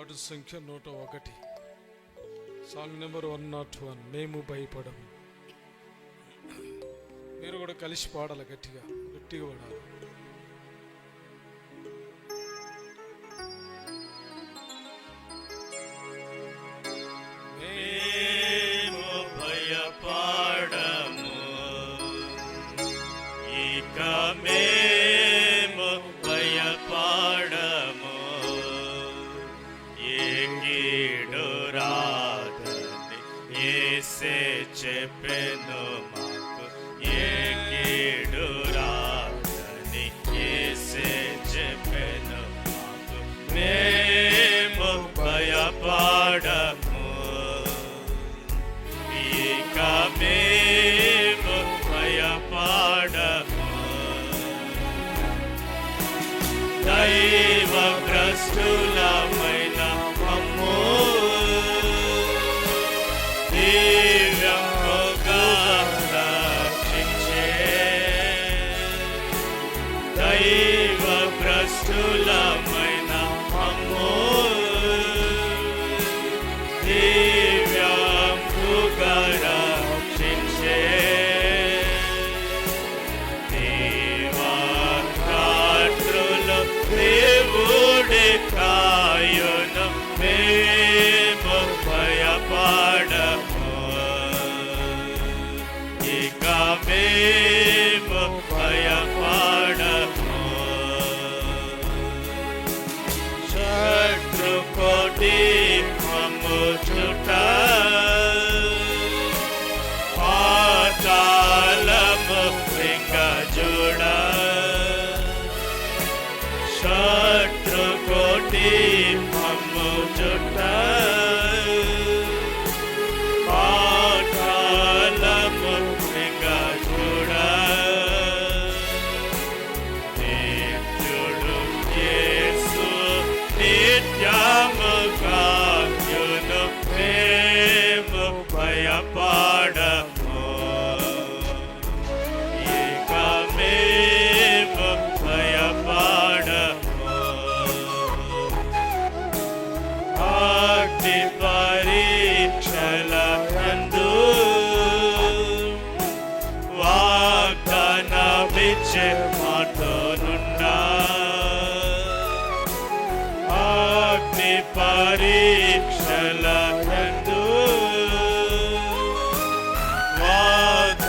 పాట సంఖ్య 101, song number 101, మేము భయపడము. మీరు కూడా కలిసి పాడాలి, గట్టిగా గట్టిగా పాడాలి. మేము భయపడము, ఇక మేము భయపడము, ఏ కీడు రాదని యేసే చెప్పెను మాకు, ఏ కీడు రాదని యేసే చెప్పెను మాకు. మేము భయపడము, ఇక మేము భయపడము, దైవభ్రష్టులమైన మమ్ము దివ్యముగా రక్షించే, దైవభ్రష్టులమైన మమ్ము దివ్యముగా రక్షించే, దేవరాత్రులు దేవుడి కాయును, మేము భయపడము, ఇక మేము భయపడము. శత్రుకోటి మమ్ము చుట్ట, పాతాళము లింగజూడ, శత్రుకోటి మమ్ము చుట్ట, పాతాళము లింగజూడ, నిత్యుడు యేసు నిత్యము కాయును, మేము భయపడము, ఇక మేము భయపడము. అగ్ని పరీక్షల నందు వాగ్దానమిచ్చే మాటనుండా, అగ్ని పరీక్షల నందు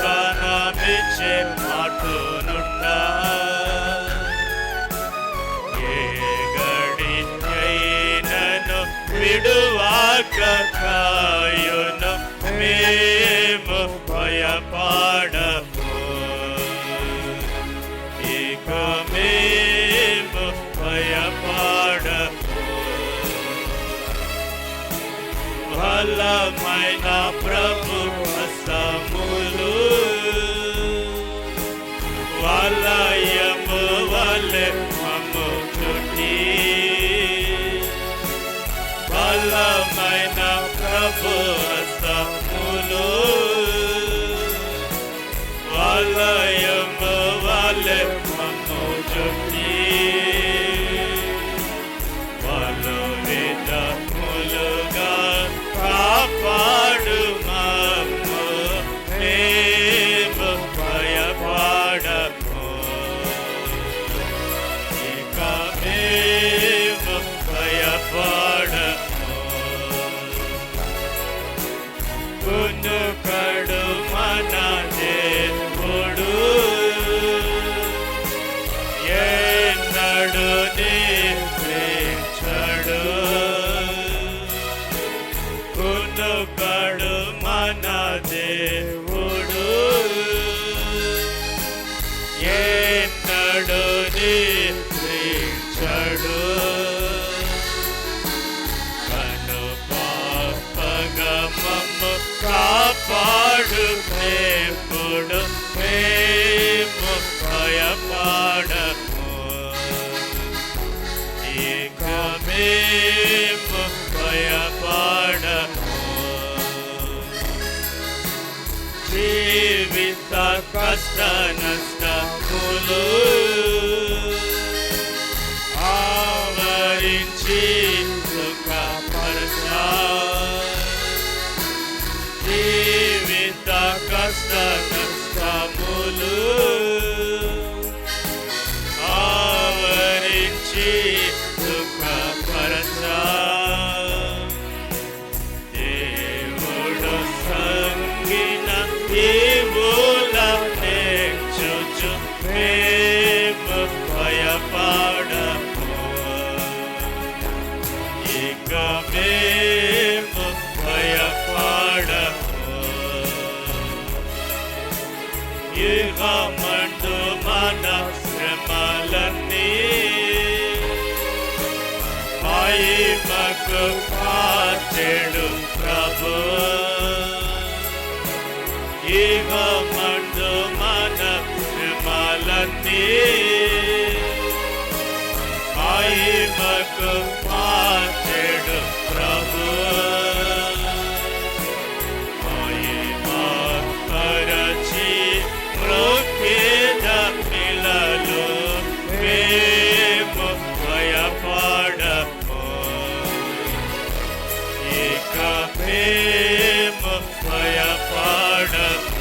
వాగ్దానమిచ్చే మాటనుండా, ఏ గడియైనను విడువాక కాయును, మేము భయపడము, ఇక మేము భయపడము. బలమైన ప్రభు హస్తములు వలయము వలె మమ్ము చుట్టి, బలమైన ప్రభు హస్తములు వలయము వలె మమ్ము చుట్టి, వలు విధములుగా కాపాడు మమ్ము, మేము భయపడము, ఇక మేము భయపడము. కునుకడు మన దేవుడు, ఎన్నడు నిద్రించడు, కునుకడు మన దేవుడు, ఎన్నడు నిద్రించడు, కను పాపగా మమ్ము కాపాడు దేవుడు, మేము భయపడము, ఇక మేము భయపడము. జీవిత కష్ట నష్టములు ఆవరించి సుఖ మేము భయపడము, ఇక మేము భయపడము. ఇహమందు మన శ్రమలన్నీ మహిమకు మార్చెడు ప్రభు. ఇహమందు మన శ్రమలన్నీ మహిమకు మార్చెడు ప్రభు. మహిమా పరచి మ్రొక్కిన పిల్లలు మేము భయపడము, ఇక మేము భయపడము.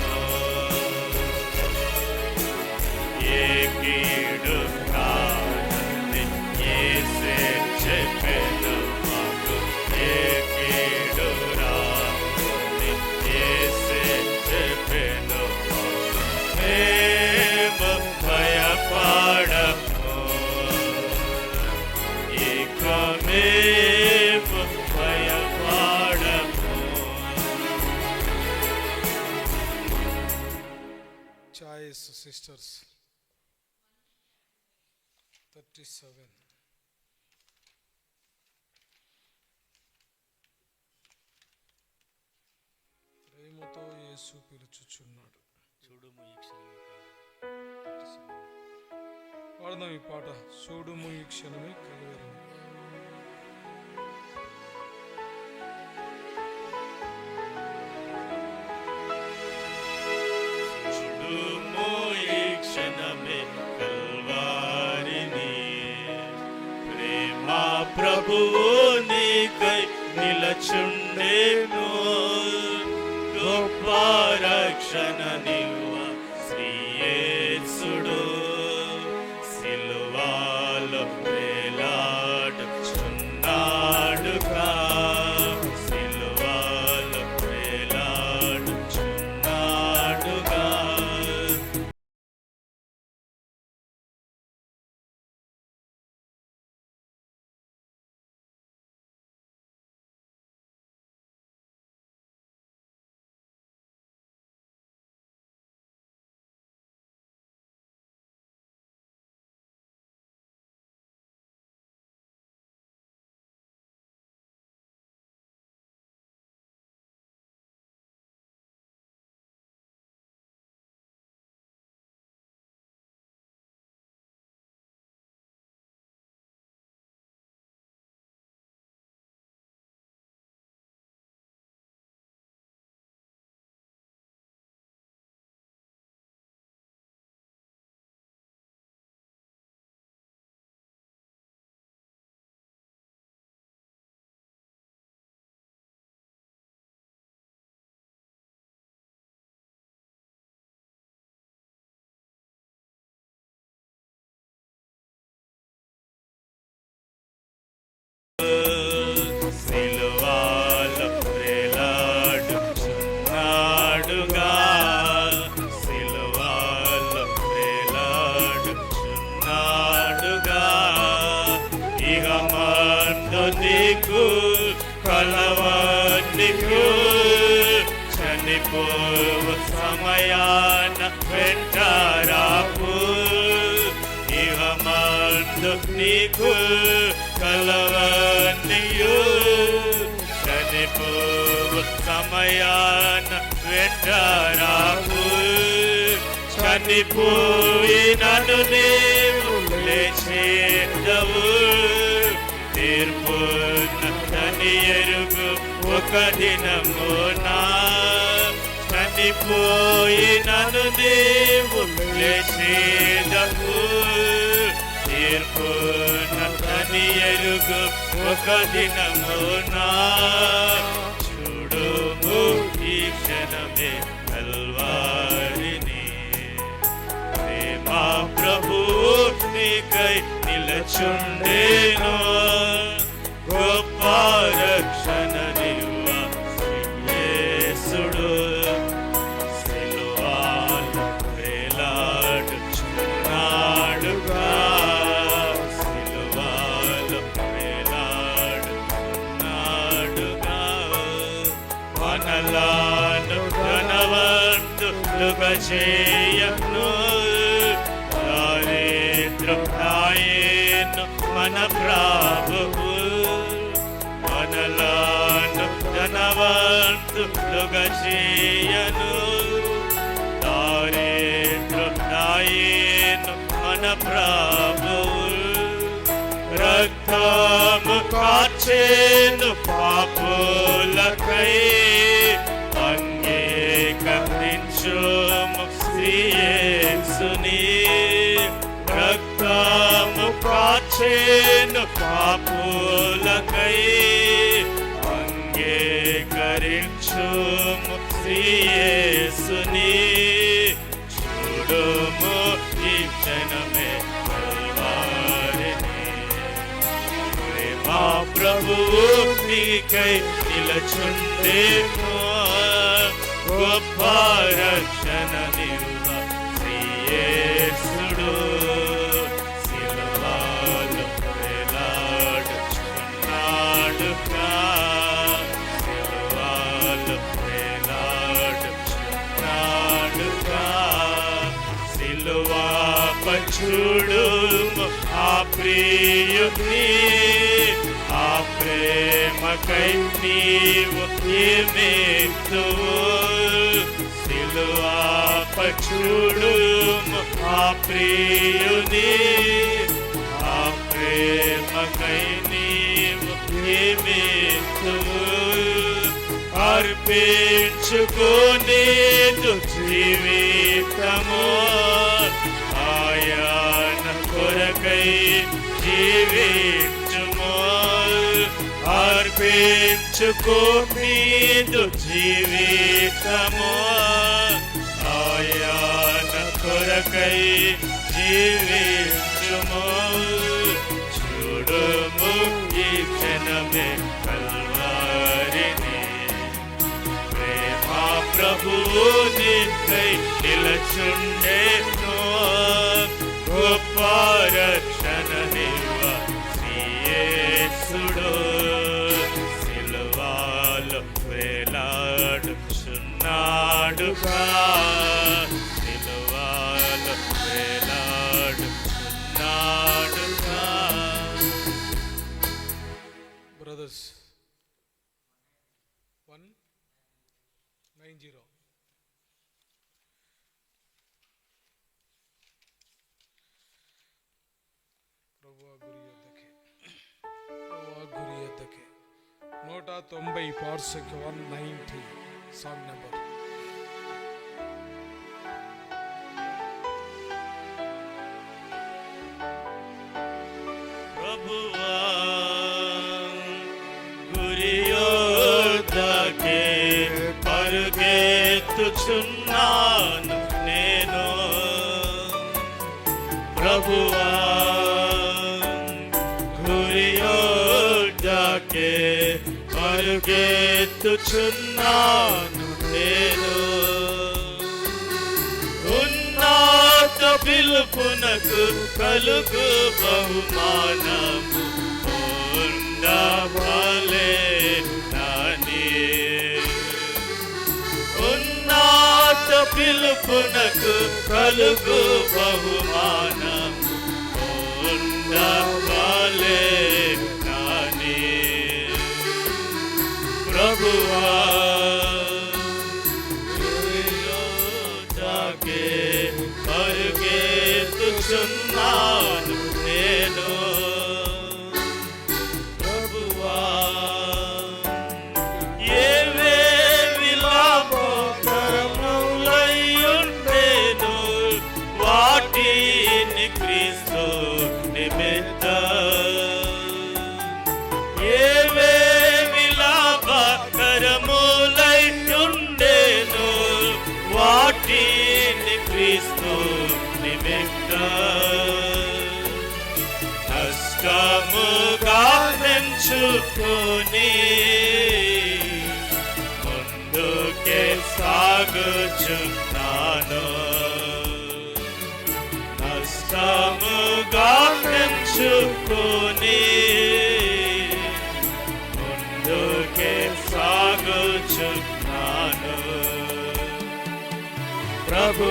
ఏ కీడు రాదని యేసే చెప్పెను మాకు, ఏ కీడు రాదని యేసే చెప్పెను మాకు. మేము భయపడము, ఇక మేము భయపడము. Choice sisters 37. ప్రేమతో యేసు పిలుచుచున్నాడు. చూడుము ఈ క్షణమే పాడదాం ఈ పాట. చూడుము ఈ క్షణమే కలువెను. చూడుము ఈ క్షణమే కల్వారిని, ప్రేమ ప్రభువు నీకై నిలచుండెను. గొప్ప రక్షణ నివ్వ శ్రీయేసుడు, సిలువలో వేలాడుచున్నాడుగా, సిలువలో వేలాడుచున్నాడుగా. సిలువలో వేలాడుచున్నాడుగా, సిలువలో వేలాడుచున్నాడుగా. ఇహమందు నీకు కలవనికు, చనిపోవు సమయాన వెంటారాపు. ఇహమందు నీకు కలవనియు, చనిపోవు సమయాన వెంటారాపు. చనిపోయినను నీవు లేచేదవు, తీర్పునని ఎరుగు ఒక దినమునా. చనిపోయినను నీవు లేచేదవు, తీర్పునని ఎరుగు ఒక దినమునా. చూడుము ఈ క్షణమే కల్వారిని, ప్రేమ ప్రభువు నీకై నిలచుండెను. గొప్ప రక్షణ నివ్వ యేసుడు, సిలువలో వేలాడుచున్నాడు. కలుగజేయను దారిద్ర్యను మన ప్రభువు మనలను ధనవంతులుగా చేయను దారిద్ర్యను మన ప్రభువు రక్తము కార్చెను పాపులకై అంగీకరించుము శ్రీయేసుని రక్తము కార్చెను పాపులకై అంగీకరించుము శ్రీయేసుని చూడుము ఈ క్షణమే మా ప్రభువు నీకై నిలచుండేను గొప్ప రక్షణ నీవు శ్రీయేసుడు సిలువలో వేలాడుచున్నాడుగా సిలువలో వేలాడుచున్నాడుగా సిలువపై చూడుము ఆ ప్రియుని ఆ ప్రేమకై నీవు ఏమేతువు సిలువపై చూడుము ఆ ప్రియుని ఆ ప్రేమకై నీవు ఏమేతువు అర్పించుకోనేదు జీవితము ఆయన కొరకై జీవించుము అర్పించుకోనేదు జీవితము ఆయన కొరకై జీవించుము చూడుము ఈ క్షణమే కల్వారిని ప్రేమా ప్రభువు నీకై నిలచుండేను గొప్ప రక్షణ నీవ శ్రీయేసుడు సిలువలో వేలాడుచున్నాడుగా సిలువలో వేలాడుచున్నాడుగా. బ్రదర్స్ 190 గురి యొద్దకే 190 పార్సెక్ 190 సాంగ్ నెంబర్. ప్రభువా గురి యొద్దకే పరుగెత్తుచున్నాను నేను ప్రభువా పరుగెత్తుచున్నాను నేను ఉన్నత పిలుపునకు కలుగు బహుమానము ఉండవలే నాని ఉన్నత పిలుపునకు కలుగు బహుమానము ఉండవలే నాని ప్రభువా యోదాకే పరుగెత్తుచున్నాను నేను ప్రభువా ఏవేవి లాభకరములయ్యుండెను వాటిని క్రీస్తు నిమిత్తం కరములైయుండెను వాటిని క్రీస్తు నిమిత్తం నష్టముగా ఎంచుకొని ముందుకే సాగుచున్నాను నష్టముగా ఎంచుకొని సాగుచున్నాను ప్రభు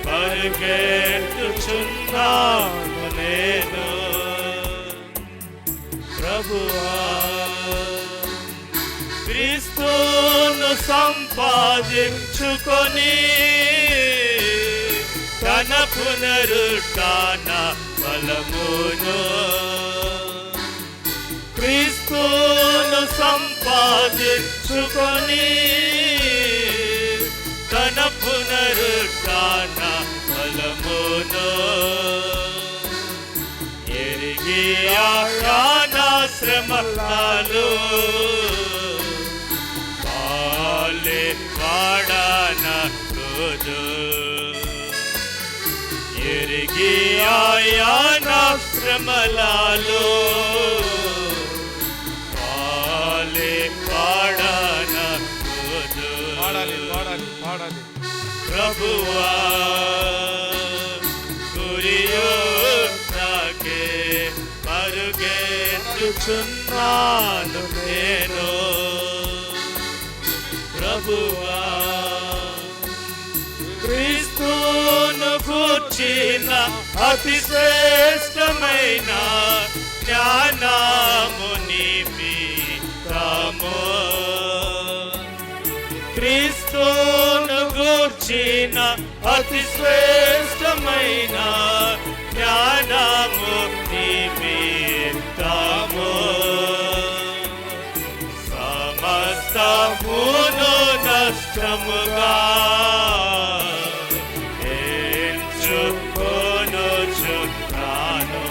పరుగెత్తుచున్నాను నేను. ప్రభువా క్రీస్తును సంపాదించుకొని తన పునరుత్థాన బలమును, క్రీస్తును సంపాదించుకొని తన పునరుత్థాన బలమును ఎరిగి ఆయన శ్రమలు పాలే వాడనకూడదు. ఎరిగి ఆయన శ్రమలలో పాలే వాడనకూడదు. పాడాలి పాడాలి పాడాలి. ప్రభువా గురియోకే పరుగెత్తుచున్నాను నేను. ప్రభువా క్రీస్తును గూర్చిన అతి శ్రేష్టమైన జ్ఞానము నిమిత్తము, క్రీస్తును గూర్చిన అతి శ్రేష్టమైన జ్ఞానము నిమిత్తము సమస్తమును నష్టముగా ఎంచుకొనుచున్నాను.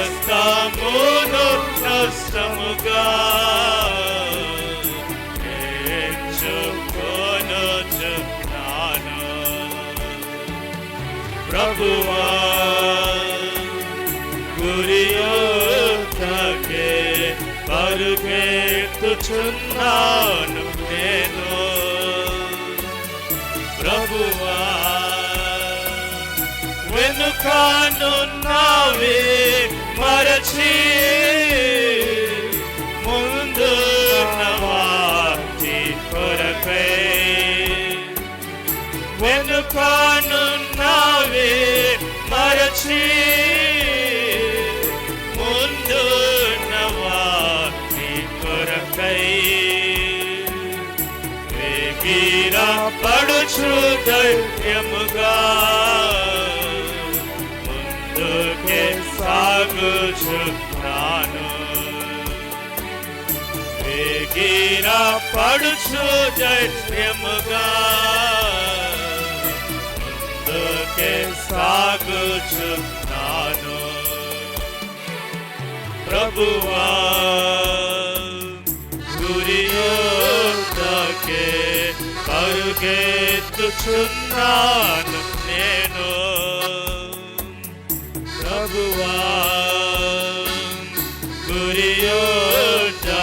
సమస్తమును నష్టముగా ఎంచుకొనుచున్నాను. ప్రభువా గురియోకే పరుగెత్తుచున్నాను నేను. ప్రభువా వెనుకనున్నవి మరచి ముందున్న వాటి కొరకై, వెనుకనున్నవి మరచి ముందున్న వాటి కొరకై వేగిరా పడుచు ధైర్యముగా ముందుకే సాగుచున్నాను. వేగిరా పడుచు ధైర్యముగా ముందుకే సాగుచున్నాను. ప్రభువా గురియోకే పరుగెత్తుచున్నాను నేను. ప్రభువా గురియోకే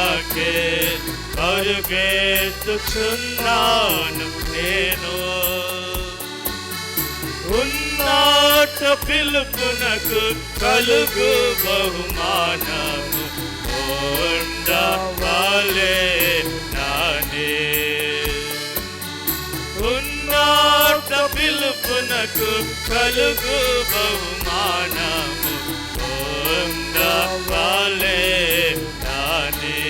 పరుగెత్తుచున్నాను నేను. ఉన్నత పిలుపునకు కలుగు బహుమానము ఉండవలే నానే. ఉన్నత పిలుపునకు కలుగు బహుమానము ఉండవలే నానే.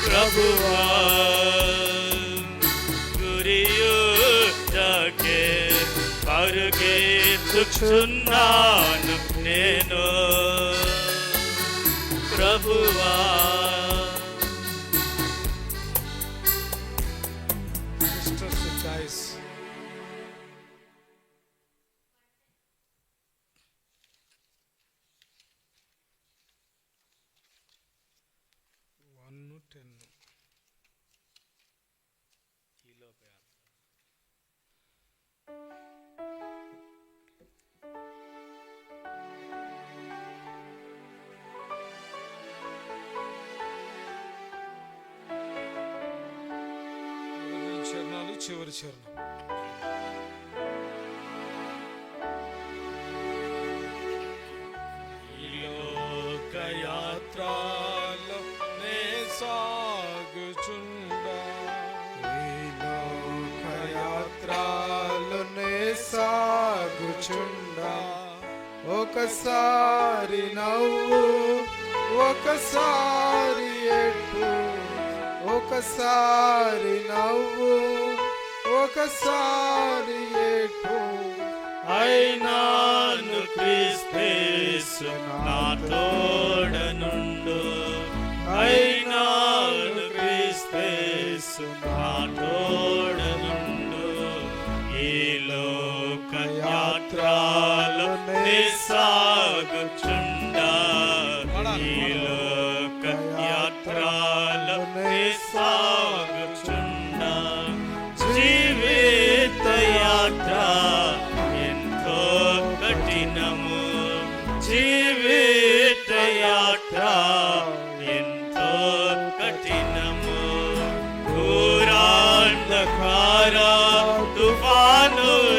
ప్రభువా గురియోకే పరుగెత్తుచున్నాను నేను. ప్రభువా చాయిస్. చరణాలు చివరి చరణం. ఈ లోకయాత్రలో నే సాగుచుండా సాగుచుండా ఒకసారి నవ్వు ఒకసారి ఏడ్పు, ఒకసారి నవ్వు ఒకసారి ఏడ్పు, అయినాను క్రీస్తు నా తోడనుండు, అయినాను క్రీస్తు నా తోడనుండు. ఈ లోక యాత్రలో సాగుచుండా, ఈ లోక యాత్రలో సాగుచుండా. జీవిత యాత్ర ఎంతో కఠినము, జీవిత యాత్ర ఎంతో కఠినము. ఘోరాంధకార తుఫానులున్నవి,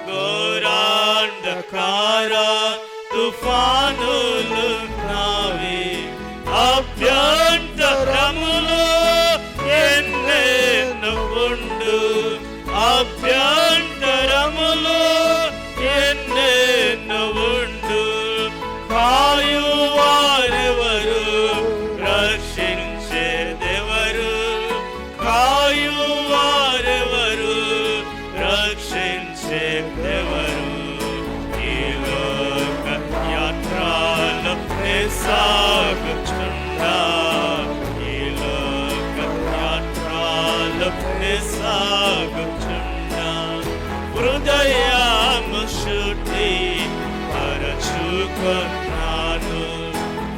ఘోరాంధకార తుఫానులున్నవి. అభ్యంతరములు ఎన్నెన్నో ఉండు, అభ్యంతరములు ఎన్నెన్నో ఉండు. కాయువారెవరు, రక్షించేదెవరు, కాయువారెవరు, రక్షించేదెవరు. ఈ లోక యాత్రలో సాగుచుండా, ఈ లోక యాత్రలో సాగుచుండా. హృదయము శుద్ధి పరచుకొన్నాను,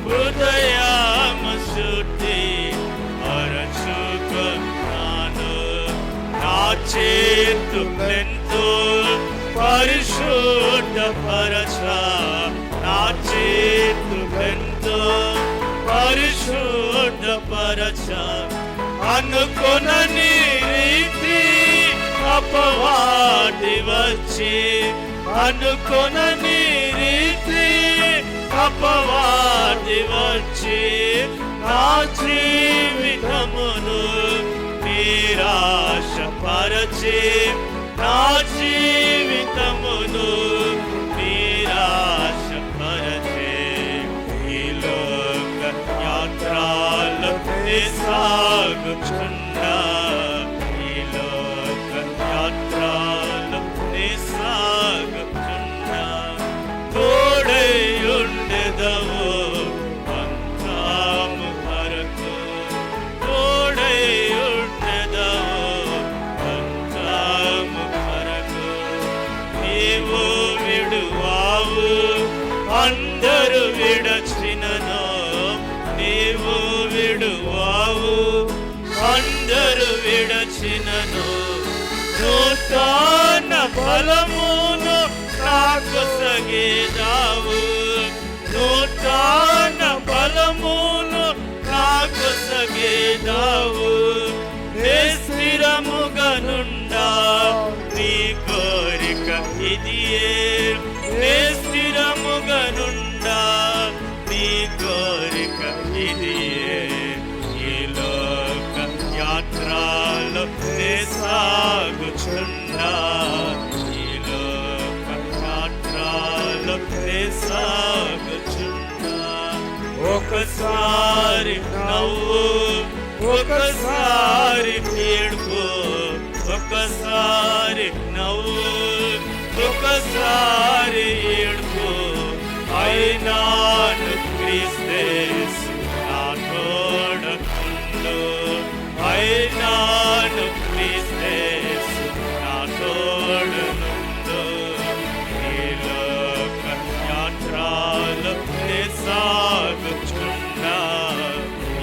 హృదయము శుద్ధి పరచుకొన్నాను. నా చేతులెంతో పరిశుద్ధ పరచ, నా చేతులెంతో పరిశుద్ధ పరచ. అనుకొనని రీతి అపవాది వచ్చి, అనుకొనని రీతి అపవాది వచ్చి నా జీవితమును నిరాశపరచి, నా జీవితమును నిరాశపరచి. ఈ లోక యాత్రలో సాగుచుండా, ఈ లోక యాత్రలో సాగుచుండా. తోడైయుండెదవు అంతము వరకు, తోడైయుండెదవు అంతము వరకు. నీవు విడువావు అందరు విడచినను, నీవు విడువావు అందరు విడచినను. నూతన బలమును నాకు సగేదావు, నూతన బలమును నాకు సగేదావు. నే స్థిరముగనుండా నీ కోరిక ఇదియే, నే స్థిరముగనుండా నీ కోరిక ఇదియే. ఈ లోక యాత్రలో సాగుచుండా, ఈ లోక యాత్రలో సాగుచుండా. ఒకసారి నవ్వు ఒకసారి ఏడుపు, ఒకసారి నవ్వు ఒకసారి ఏడుపు. అయినాను క్రీస్తు నా తోడనుండు, అయినాను క్రీస్తు నా తోడనుండు. ఈ లోక యాత్రలో సాగుచుండా,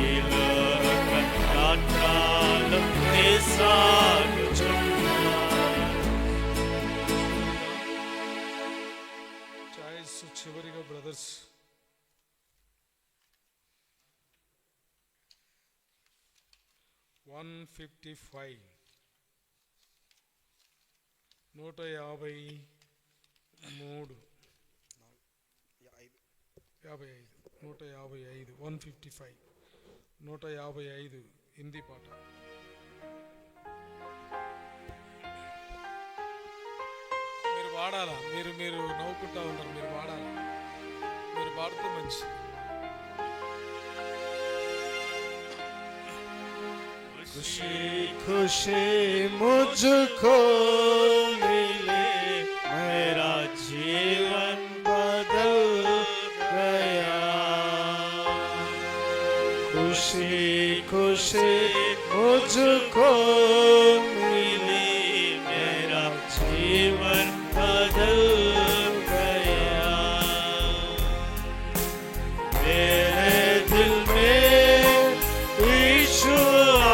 ఈ లోక యాత్రలో సాగుచుండా. చాయిస్ చివరిగా బ్రదర్స్ వన్ 155 153 155 155 155 హిందీ పాట. వాడాలా. మీరు మీరు నవ్వుకుంటా ఉన్నారు, మీరు వాడాలా. మీరు పాడుతూ మంచి. खुशी खुशी मुझको मिले, मेरा जीवन बदल गया। खुशी खुशी मुझको मिली, मेरा जीवन बदल गया। मेरे दिल में यीशु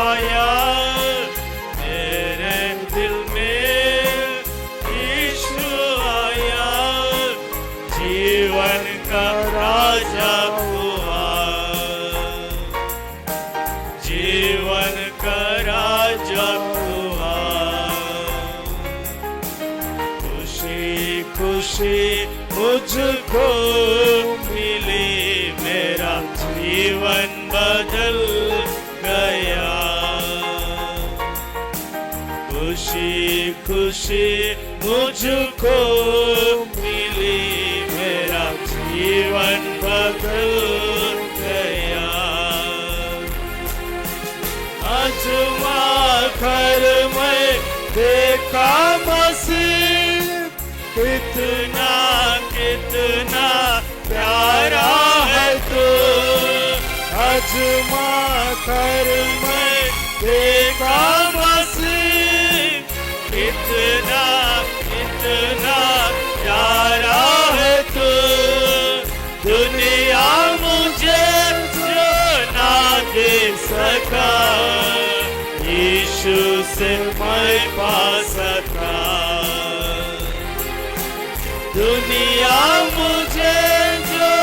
आया, मेरे दिल में यीशु आया, जीवन का राजा हुआ, जीवन का राजा हुआ। खुशी खुशी मुझको मिली, मेरा जीवन बदल गया। खुशी खुशी मुझको मिली, मेरा जीवन बदल गया। आजमा कर मैं देखा मसीह, कितना कितना प्यारा है तू। आजमा कर मैं देखा मसीह, कितना कितना प्यारा है तू। दुनिया मुझे जो ना दे सका, यीशु से मैं पा सका। दुनिया मुझे जो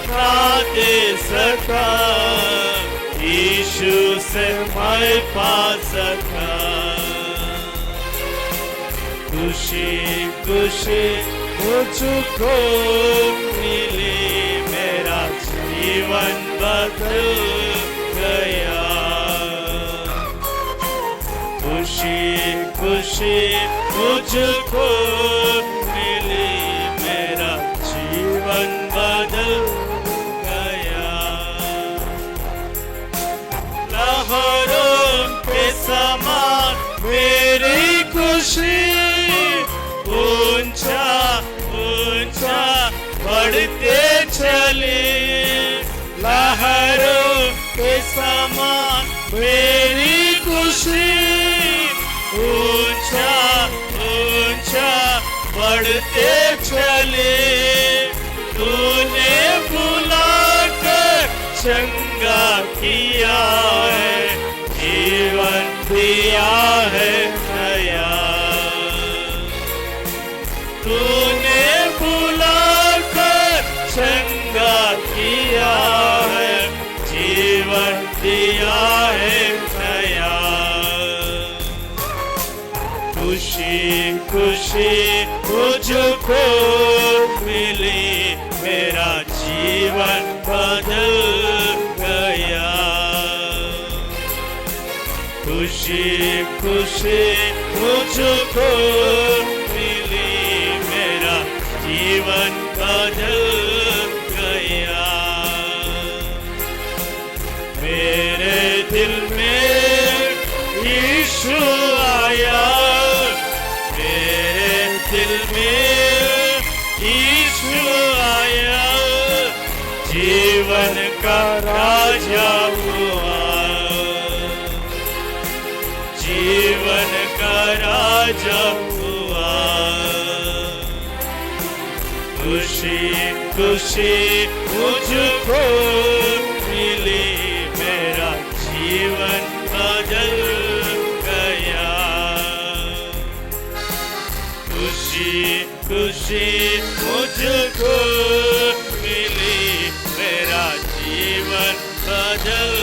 ना दे सका, यीशु से मैं पा सका। खुशी खुशी मुझको मिली, मेरा जीवन बदल गया। खुशी खुशी मुझको मिली, मेरा जीवन बदल गया। लहरों के समान मेरी खुशी, ऊंचा ऊंचा बढ़ते चली। लहरों के समान मेरी खुशी, ऊंचा ऊंचा बढ़ते चले। तूने बुलाकर चंगा किया है, जीवन दिया है नया। तूने बुलाकर चंगा किया है, जीवन दिया है नया। खुशी खुशी मुझको मिली, मेरा जीवन बदल गया। खुशी खुशी मुझको मिली, मेरा जीवन बदल गया। मेरे दिल में यीशु आया, मेरे दिल में यीशु आया, जीवन का राजा हुआ, जीवन का राजा हुआ। खुशी खुशी मुझको मिली, मेरा जीवन बदल गया। खुशी खुशी मुझको मिली, मेरा जीवन बदल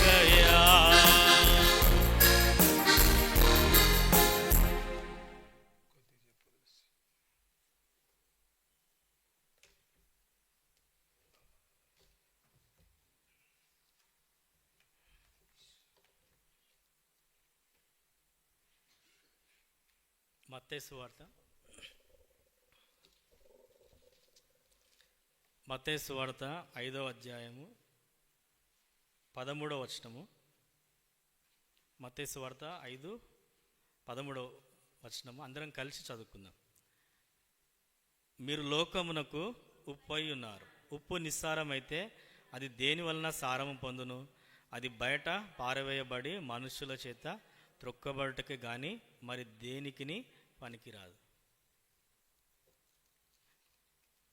गया। మత్తయి సువార్త మత్తయి సువార్త 5వ అధ్యాయము 13వ వచనము. మత్తయి సువార్త 5:13 వచనము అందరం కలిసి చదువుకుందాం. మీరు లోకమునకు ఉప్పై ఉన్నారు. ఉప్పు నిస్సారమైతే అది దేని వలన సారము పొందును? అది బయట పారవేయబడి మనుషుల చేత త్రొక్కబడుటకి గాని మరి దేనికిని పనికిరాదు.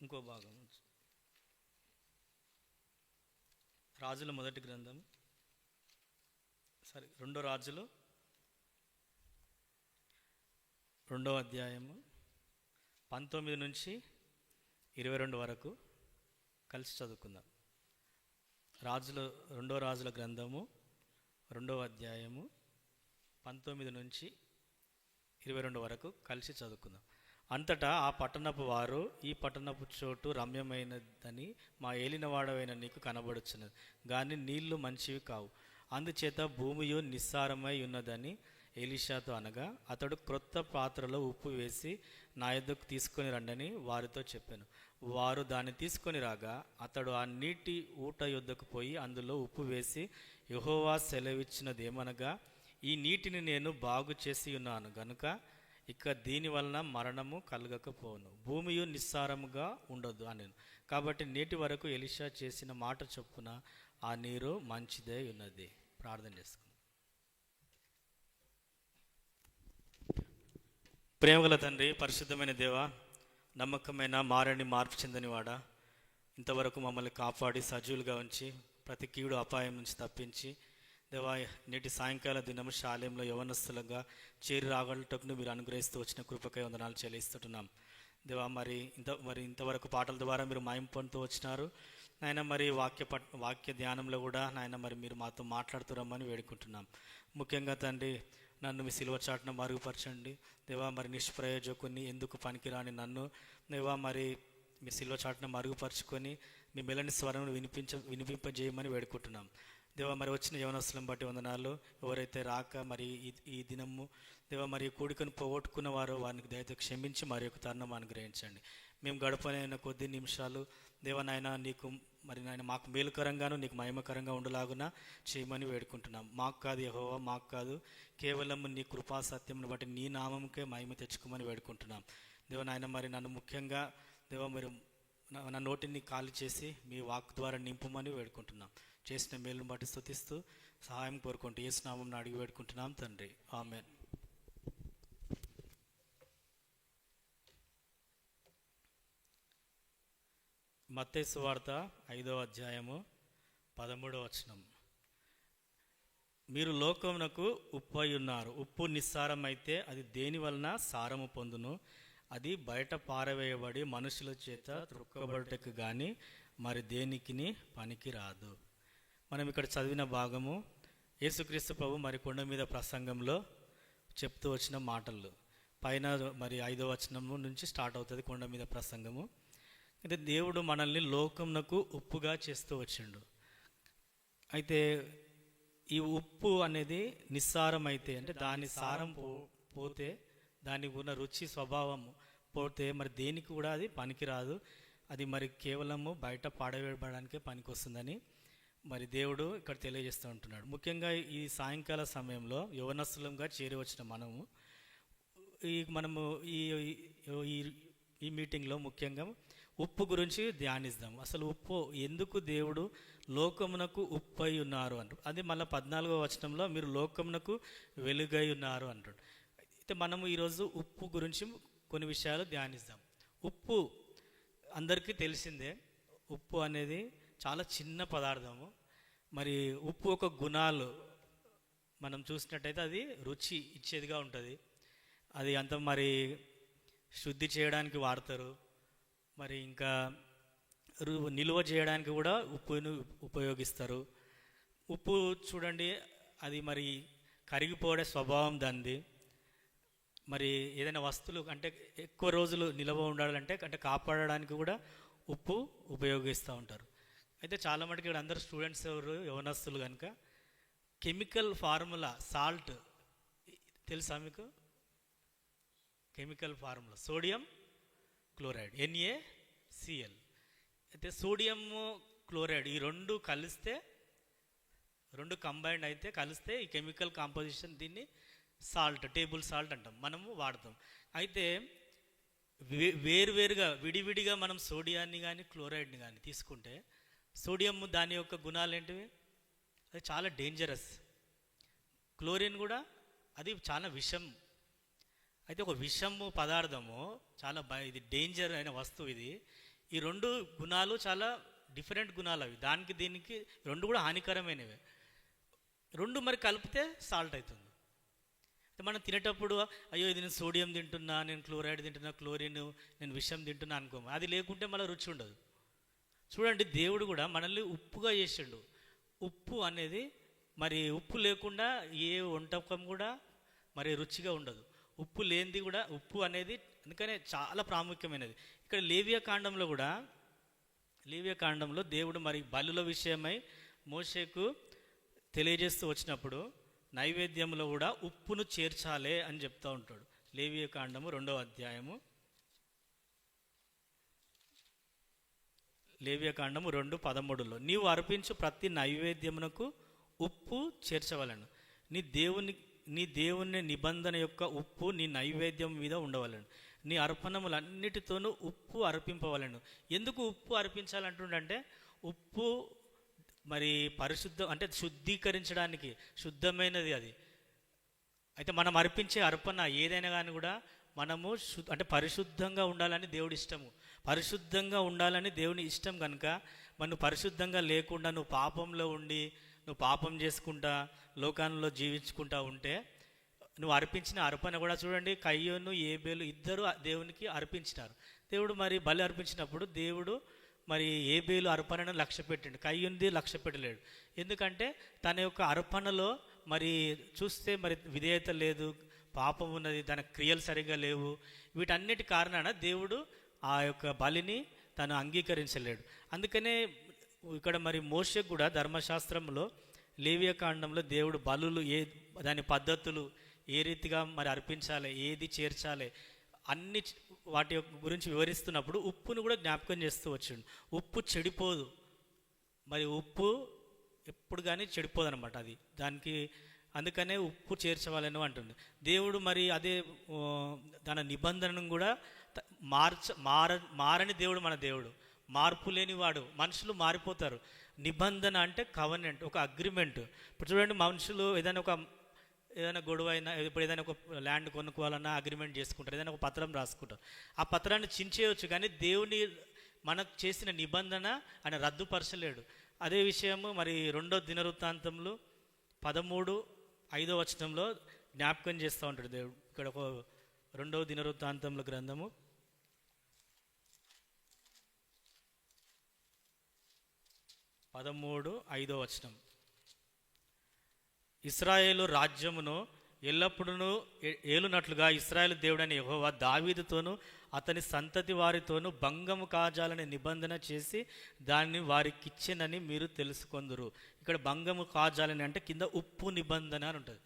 ఇంకో భాగం రాజుల మొదటి గ్రంథం, రెండో రాజులు 2వ అధ్యాయము 19 నుంచి 22 వరకు కలిసి చదువుకుందాం. రెండో రాజుల గ్రంథము 2వ అధ్యాయము 19 నుంచి 22 వరకు కలిసి చదువుకుందాం. అంతటా ఆ పట్టణపు వారు, ఈ పట్టణపు చోటు రమ్యమైనదని మా ఏలినవాడవైన నీకు కనబడుచున్నది, కానీ నీళ్లు మంచివి కావు, అందుచేత భూమియు నిస్సారమై ఉన్నదని ఎలీషాతో అనగా, అతడు క్రొత్త పాత్రలో ఉప్పు వేసి నా యొద్దకు తీసుకొని రండని వారితో చెప్పాను. వారు దాన్ని తీసుకొని రాగా అతడు ఆ నీటి ఊట యొద్దకు పోయి అందులో ఉప్పు వేసి, యెహోవా సెలవిచ్చినదేమనగా, ఈ నీటిని నేను బాగు చేసి ఉన్నాను గనుక ఇక దీని వలన మరణము కలగకపోను, భూమియు నిస్సారముగా ఉండదు అని. కాబట్టి నేటి వరకు ఎలీషా చేసిన మాట చొప్పున ఆ నీరు మంచిదే ఉన్నది. ప్రార్థన చేసుకుందాం. ప్రేమగల తండ్రి, పరిశుద్ధమైన దేవ, నమ్మకమైన మారని మార్పు చెందనివాడా, ఇంతవరకు మమ్మల్ని కాపాడి సజీవులుగా ఉంచి ప్రతి కీడు అపాయం నుంచి తప్పించి దేవా, నేటి సాయంకాల దినము శాలయంలో యవనస్తులుగా చేరి రాగలటకును మీరు అనుగ్రహిస్తూ వచ్చిన కృపకై వందనాలు చెల్లిస్తుంటున్నాం దేవా. ఇంతవరకు పాటల ద్వారా మీరు మాయం పొందుతూ వచ్చినారు నాయన. మరి వాక్య ధ్యానంలో కూడా నాయన మరి మీరు మాతో మాట్లాడుతురమ్మని వేడుకుంటున్నాం. ముఖ్యంగా తండ్రి, నన్ను మీ సిలువ చాటున మరుగుపరచండి దేవా. మరి నిష్ప్రయోజకుని, ఎందుకు పనికిరాని నన్ను దేవా మరి మీ సిలువ చాటున మరుగుపరుచుకొని మీ మెల్లని స్వరం వినిపింపజేయమని వేడుకుంటున్నాం దేవా. మరి వచ్చిన యవనస్తులను బట్టి వందనాలు. ఎవరైతే రాక మరి ఈ దినము దేవా మరి కూడికను పోగొట్టుకున్న వారు, వారికి దయతో క్షమించి మరి ఒక తరుణం అనుగ్రహించండి. మేము గడపలేని కొద్ది నిమిషాలు దేవా నాయన నీకు మరి నాయన మాకు మేలుకరంగాను నీకు మహిమకరంగా ఉండలాగున చేయమని వేడుకుంటున్నాం. మాకు కాదు యెహోవా, మాకు కాదు, కేవలం నీ కృపా సత్యమును బట్టి నీ నామంకే మహిమ తెచ్చుకోమని వేడుకుంటున్నాం దేవా నాయన. మరి నన్ను ముఖ్యంగా దేవా మీరు నా నోటిని ఖాళీ చేసి మీ వాక్ ద్వారా నింపుమని వేడుకుంటున్నాం. చేసిన మేలును బట్టి స్తుతిస్తూ సహాయం కోరుకుంటూ యేసు నామమున అడిగి వేడుకుంటున్నాం తండ్రి, ఆమేన్. మత్తయి సువార్త 5వ అధ్యాయము 13వ వచనం. మీరు లోకమునకు ఉప్పు అయి ఉన్నారు. ఉప్పు నిస్సారమైతే అది దేని వలన సారము పొందును? అది బయట పారవేయబడి మనుషుల చేత త్రొక్కబడుటకు కానీ మరి దేనికిని పనికి రాదు. మనం ఇక్కడ చదివిన భాగము యేసుక్రీస్తు ప్రభు మరి కొండ మీద ప్రసంగంలో చెప్తూ వచ్చిన మాటలు. పైన మరి 5వ వచనము నుంచి స్టార్ట్ అవుతుంది కొండ మీద ప్రసంగము. అయితే దేవుడు మనల్ని లోకమునకు ఉప్పుగా చేస్తూ వచ్చిండు. అయితే ఈ ఉప్పు అనేది నిస్సారం అయితే, అంటే దాని సారం పోతే, దానికి ఉన్న రుచి స్వభావం పోతే మరి దేనికి కూడా అది పనికిరాదు. అది మరి కేవలము బయట పాడవేయబడానికే పనికి వస్తుందని మరి దేవుడు ఇక్కడ తెలియజేస్తూ ఉంటున్నాడు. ముఖ్యంగా ఈ సాయంకాల సమయంలో యవనస్తులంగా చేరి వచ్చిన మనము ఈ మీటింగ్లో ముఖ్యంగా ఉప్పు గురించి ధ్యానిస్తాం. అసలు ఉప్పు ఎందుకు దేవుడు లోకమునకు ఉప్పు అయి ఉన్నారు అంటారు. అది మళ్ళీ 14వ వచనంలో మీరు లోకమునకు వెలుగై ఉన్నారు అంటాడు. అయితే మనము ఈరోజు ఉప్పు గురించి కొన్ని విషయాలు ధ్యానిస్తాం. ఉప్పు అందరికీ తెలిసిందే. ఉప్పు అనేది చాలా చిన్న పదార్థము. మరి ఉప్పు ఒక గుణాలు మనం చూసినట్టయితే అది రుచి ఇచ్చేదిగా ఉంటుంది. అది అంత మరి శుద్ధి చేయడానికి వాడతారు. మరి ఇంకా నిల్వ చేయడానికి కూడా ఉప్పును ఉపయోగిస్తారు. ఉప్పు చూడండి, అది మరి కరిగిపోయే స్వభావం దానిది. మరి ఏదైనా వస్తువులు అంటే ఎక్కువ రోజులు నిల్వ ఉండాలంటే కాపాడడానికి కూడా ఉప్పు ఉపయోగిస్తూ ఉంటారు. అయితే చాలా మటుకు ఇక్కడ అందరు స్టూడెంట్స్ ఎవరు యవనస్తులు కనుక కెమికల్ ఫార్ములా సాల్ట్ తెలుసా మీకు? Chemical formula sodium chloride NaCl. అయితే సోడియం క్లోరైడ్ ఈ రెండు కలిస్తే, రెండు కంబైండ్ అయితే కలిస్తే ఈ కెమికల్ కాంపోజిషన్ దీన్ని సాల్ట్, టేబుల్ సాల్ట్ అంటాం, మనము వాడతాం. అయితే వేరువేరుగా విడివిడిగా మనం సోడియాన్ని కానీ క్లోరైడ్ని కానీ తీసుకుంటే సోడియం దాని యొక్క గుణాలు ఏంటివి? అది చాలా డేంజరస్. క్లోరిన్ కూడా అది చాలా విషం. అయితే ఒక విషము పదార్థము చాలా ఇది డేంజర్ అయిన వస్తువు ఇది. ఈ రెండు గుణాలు చాలా డిఫరెంట్ గుణాలు అవి, దానికి దీనికి రెండు కూడా హానికరమైనవి. రెండు మరి కలిపితే సాల్ట్ అవుతుంది. మనం తినేటప్పుడు అయ్యో ఇది నేను సోడియం తింటున్నా, నేను క్లోరైడ్ తింటున్నా, క్లోరిన్ నేను విషం తింటున్నా అనుకోము. అది లేకుంటే మళ్ళీ రుచి ఉండదు. చూడండి, దేవుడు కూడా మనల్ని ఉప్పుగా చేసిండు. ఉప్పు అనేది మరి ఉప్పు లేకుండా ఏ వంటకం కూడా మరి రుచిగా ఉండదు. ఉప్పు లేనిది కూడా, ఉప్పు అనేది అందుకనే చాలా ప్రాముఖ్యమైనది. ఇక్కడ లేవియా కాండంలో దేవుడు మరి బలుల విషయమై మోషేకు తెలియజేస్తూ వచ్చినప్పుడు నైవేద్యంలో కూడా ఉప్పును చేర్చాలే అని చెప్తూ ఉంటాడు. లేవియా కాండము 2వ అధ్యాయము, లేవియా కాండము 2:13లో నీవు అర్పించు ప్రతి నైవేద్యమునకు ఉప్పు చేర్చవలను, నీ దేవుని నిబంధన యొక్క ఉప్పు నీ నైవేద్యం మీద ఉండవలను, నీ అర్పణములన్నిటితోనూ ఉప్పు అర్పింపవలను. ఎందుకు ఉప్పు అర్పించాలంటుండంటే ఉప్పు మరి పరిశుద్ధం అంటే శుద్ధీకరించడానికి, శుద్ధమైనది అది. అయితే మనం అర్పించే అర్పణ ఏదైనా కానీ కూడా మనము అంటే పరిశుద్ధంగా ఉండాలని దేవుడి ఇష్టము. పరిశుద్ధంగా ఉండాలని దేవుని ఇష్టం కనుక మనం పరిశుద్ధంగా లేకుండా నువ్వు పాపంలో ఉండి నువ్వు పాపం చేసుకుంటా లోకంలో జీవించుకుంటా ఉంటే నువ్వు అర్పించిన అర్పణ కూడా చూడండి, కయ్యోను ఏబేలు ఇద్దరు దేవునికి అర్పించినారు. దేవుడు మరి బలి అర్పించినప్పుడు దేవుడు మరి ఏబేలు అర్పణను లక్ష్య పెట్టిండు, కయ్యుంది లక్ష్య పెట్టలేడు. ఎందుకంటే తన యొక్క అర్పణలో మరి చూస్తే మరి విధేయత లేదు, పాపం ఉన్నది, దాని క్రియలు సరిగ్గా లేవు. వీటన్నిటి కారణాన దేవుడు ఆ యొక్క బలిని తను అంగీకరించలేడు. అందుకనే ఇక్కడ మరి మోషేకు కూడా ధర్మశాస్త్రంలో లేవియా కాండంలో దేవుడు బలులు దాని పద్ధతులు ఏ రీతిగా మరి అర్పించాలి, ఏది చేర్చాలి అన్ని వాటి గురించి వివరిస్తున్నప్పుడు ఉప్పును కూడా జ్ఞాపకం చేస్తూ వచ్చిండు. ఉప్పు చెడిపోదు, మరి ఉప్పు ఎప్పుడు కానీ చెడిపోదు అనమాట అది దానికి. అందుకనే ఉప్పు చేర్చవాలని అంటుంది దేవుడు. మరి అదే దాని నిబంధనను కూడా మారని దేవుడు మన దేవుడు, మార్పు లేనివాడు. మనుషులు మారిపోతారు. నిబంధన అంటే కవెనెంట్, ఒక అగ్రిమెంట్. ఇప్పుడు చూడండి, మనుషులు ఏదైనా గొడవ అయినా, ఇప్పుడు ఏదైనా ఒక ల్యాండ్ కొనుక్కోవాలన్నా అగ్రిమెంట్ చేసుకుంటారు, ఏదైనా ఒక పత్రం రాసుకుంటారు. ఆ పత్రాన్ని చించేయచ్చు, కానీ దేవుని మనకు చేసిన నిబంధన ఆయన రద్దుపరచలేడు. అదే విషయము మరి 2వ దినవృత్తాంతంలో 13:5 జ్ఞాపకం చేస్తూ ఉంటాడు దేవుడు. ఇక్కడ ఒక 2వ దినవృత్తాంతంలో గ్రంథము 13:5 ఇశ్రాయేలు రాజ్యమును ఎల్లప్పుడూ ఏలునట్లుగా ఇశ్రాయేలు దేవుడని యెహోవా దావీదుతోనూ అతని సంతతి వారితోనూ భంగము కాజాలని నిబంధన చేసి దాన్ని వారికిచ్చెనని మీరు తెలుసుకొందురు. ఇక్కడ భంగము కాజాలని అంటే కింద ఉప్పు నిబంధన అని ఉంటుంది.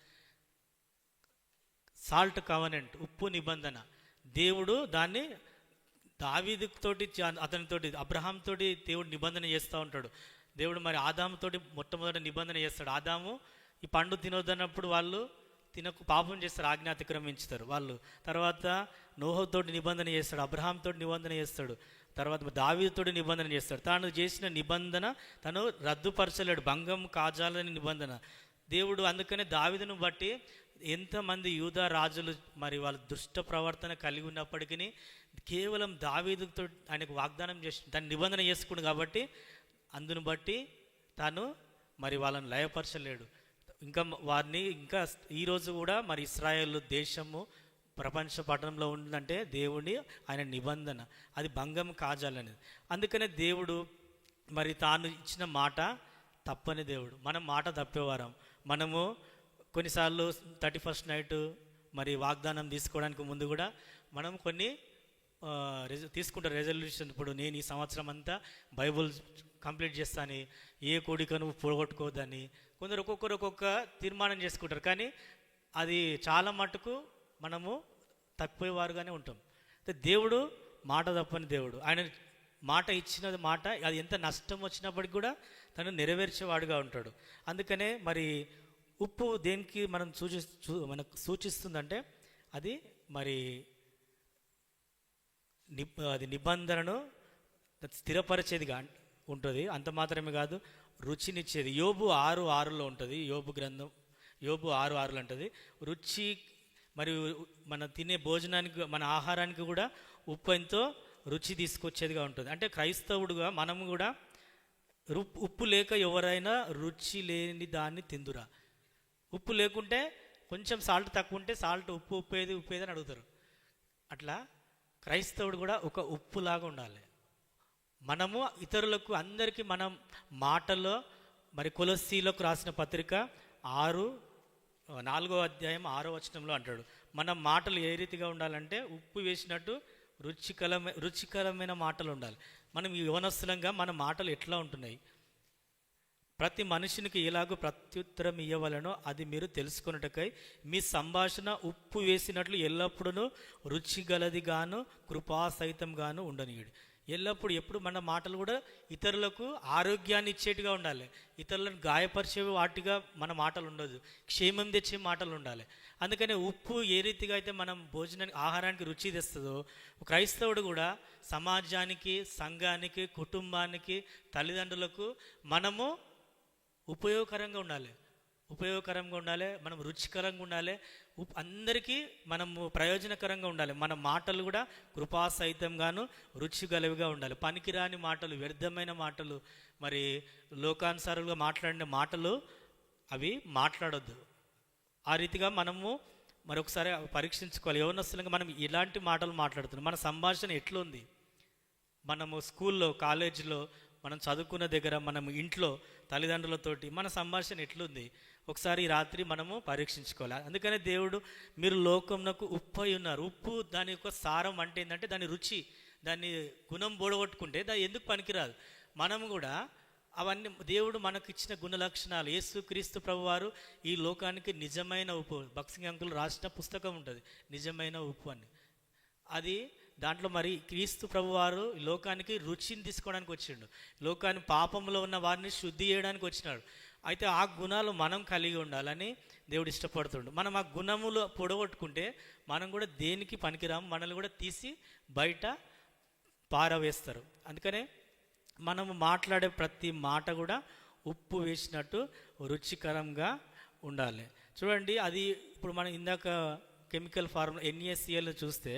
సాల్ట్ కవెనెంట్, ఉప్పు నిబంధన. దేవుడు దాన్ని దావీదుతోటి, అతనితోటి అబ్రహాంతోటి దేవుడు నిబంధన చేస్తూ ఉంటాడు. దేవుడు మరి ఆదాముతోటి మొట్టమొదటి నిబంధన చేస్తాడు. ఆదాము ఈ పండు తినొద్దన్నప్పుడు వాళ్ళు పాపం చేస్తారు, ఆజ్ఞ అతిక్రమించుతారు వాళ్ళు. తర్వాత నోహతోటి నిబంధన చేస్తాడు, అబ్రహాంతోటి నిబంధన చేస్తాడు, తర్వాత దావీదుతోటి నిబంధన చేస్తాడు. తాను చేసిన నిబంధన తను రద్దుపరచలేడు, భంగం కాజాలని నిబంధన దేవుడు. అందుకనే దావీదును బట్టి ఎంతమంది యూదా రాజులు మరి వాళ్ళ దుష్ట ప్రవర్తన కలిగి ఉన్నప్పటికీ కేవలం దావీదుతో ఆయనకు వాగ్దానం చేసి దాన్ని నిబంధన చేసుకున్నాడు కాబట్టి అందును బట్టి తాను మరి వాళ్ళని లయపరచలేడు. ఇంకా వారిని ఇంకా ఈరోజు కూడా మరి ఇశ్రాయేలు దేశము ప్రపంచ పట్టణంలో ఉందంటే దేవుని ఆయన నిబంధన అది భంగం కాజాలనేది. అందుకనే దేవుడు మరి తాను ఇచ్చిన మాట తప్పని దేవుడు. మనం మాట తప్పేవారం. మనము కొన్నిసార్లు 31st నైట్ మరి వాగ్దానం తీసుకోవడానికి ముందు కూడా మనం కొన్ని తీసుకుంటారు రెజల్యూషన్. ఇప్పుడు నేను ఈ సంవత్సరం అంతా బైబుల్ కంప్లీట్ చేస్తాను, ఏ కోడికను పోగొట్టుకోవద్దని కొందరు ఒక్కొక్క తీర్మానం చేసుకుంటారు. కానీ అది చాలా మటుకు మనము తప్పిపోయేవారుగానే ఉంటాం. దేవుడు మాట తప్పని దేవుడు. ఆయన మాట ఇచ్చిన మాట అది ఎంత నష్టం వచ్చినప్పటికి కూడా తను నెరవేర్చేవాడుగా ఉంటాడు. అందుకనే మరి ఉప్పు దేనికి మనం మనకు సూచిస్తుందంటే అది మరి అది నిబంధనను స్థిరపరిచేదిగా ఉంటుంది. అంత మాత్రమే కాదు, రుచినిచ్చేది. యోబు 6:6లో ఉంటుంది. యోబు గ్రంథం యోబు 6:6 అంటది, రుచి మరియు మన తినే భోజనానికి మన ఆహారానికి కూడా ఉప్పు ఎంతో రుచి తీసుకొచ్చేదిగా ఉంటుంది. అంటే క్రైస్తవుడుగా మనము కూడా ఉప్పు లేక ఎవరైనా రుచి లేని దాన్ని తిందురా. ఉప్పు లేకుంటే కొంచెం సాల్ట్ తక్కువ ఉంటే సాల్ట్ ఉప్పు ఉప్పేది అని అడుగుతారు. అట్లా క్రైస్తవుడు కూడా ఒక ఉప్పులాగా ఉండాలి. మనము ఇతరులకు అందరికీ మనం మాటల్లో మరి కొలస్సీలకు రాసిన పత్రిక 4వ అధ్యాయం 6వ వచనంలో అంటాడు, మన మాటలు ఏ రీతిగా ఉండాలంటే ఉప్పు వేసినట్టు రుచికరమైన మాటలు ఉండాలి. మనం యవనస్తులంగా మన మాటలు ఎట్లా ఉంటున్నాయి? ప్రతి మనుషునికి ఎలాగో ప్రత్యుత్తరం ఇవ్వవలనో అది మీరు తెలుసుకొనుటకై మీ సంభాషణ ఉప్పు వేసినట్లు ఎల్లప్పుడూ రుచిగలదిగాను కృపాసహితంగాను ఉండనీయుడు. ఎప్పుడు మన మాటలు కూడా ఇతరులకు ఆరోగ్యాన్ని ఇచ్చేట్టుగా ఉండాలి. ఇతరులను గాయపరిచే వాటిగా మన మాటలు ఉండదు, క్షేమం తెచ్చే మాటలు ఉండాలి. అందుకనే ఉప్పు ఏ రీతిగా అయితే మనం ఆహారానికి రుచి తెస్తుందో, క్రైస్తవుడు కూడా సమాజానికి, సంఘానికి, కుటుంబానికి, తల్లిదండ్రులకు మనము ఉపయోగకరంగా ఉండాలి. మనం రుచికరంగా ఉండాలి. అందరికీ మనము ప్రయోజనకరంగా ఉండాలి. మన మాటలు కూడా కృపాసహితంగాను రుచిగలవిగా ఉండాలి. పనికిరాని మాటలు, వ్యర్థమైన మాటలు, మరి లోకానుసారులుగా మాట్లాడిన మాటలు అవి మాట్లాడొద్దు. ఆ రీతిగా మనము మరొకసారి పరీక్షించుకోవాలి. యవనస్తులంగా మనం ఎలాంటి మాటలు మాట్లాడుతున్నాం, మన సంభాషణ ఎట్లుంది? మనము స్కూల్లో, కాలేజీలో, మనం చదువుకున్న దగ్గర, మనం ఇంట్లో తల్లిదండ్రులతోటి మన సంభాషణ ఎట్లుంది? ఒకసారి ఈ రాత్రి మనము పరీక్షించుకోవాలి. అందుకనే దేవుడు మీరు లోకంనకు ఉప్పు అయి ఉన్నారు. ఉప్పు దాని యొక్క సారం అంటే ఏంటంటే దాని రుచి, దాన్ని గుణం బోడగొట్టుకుంటే దాని ఎందుకు పనికిరాదు. మనము కూడా అవన్నీ దేవుడు మనకు ఇచ్చిన గుణ లక్షణాలు. యేసు క్రీస్తు ప్రభువారు ఈ లోకానికి నిజమైన ఉప్పు. భక్సింగ్ అంకుల్ రాసిన పుస్తకం ఉంటుంది నిజమైన ఉప్పు అని. అది దాంట్లో మరి క్రీస్తు ప్రభువారు లోకానికి రుచిని తీసుకోవడానికి వచ్చిండు. లోకాన్ని పాపంలో ఉన్న వారిని శుద్ధి చేయడానికి వచ్చినాడు. అయితే ఆ గుణాలు మనం కలిగి ఉండాలని దేవుడు ఇష్టపడుతుండు. మనం ఆ గుణములు పొడగొట్టుకుంటే మనం కూడా దేనికి పనికిరాము, మనల్ని కూడా తీసి బయట పారవేస్తారు. అందుకనే మనము మాట్లాడే ప్రతి మాట కూడా ఉప్పు వేసినట్టు రుచికరంగా ఉండాలి. చూడండి, అది ఇప్పుడు మనం ఇందాక కెమికల్ ఫార్ములా NaCl చూస్తే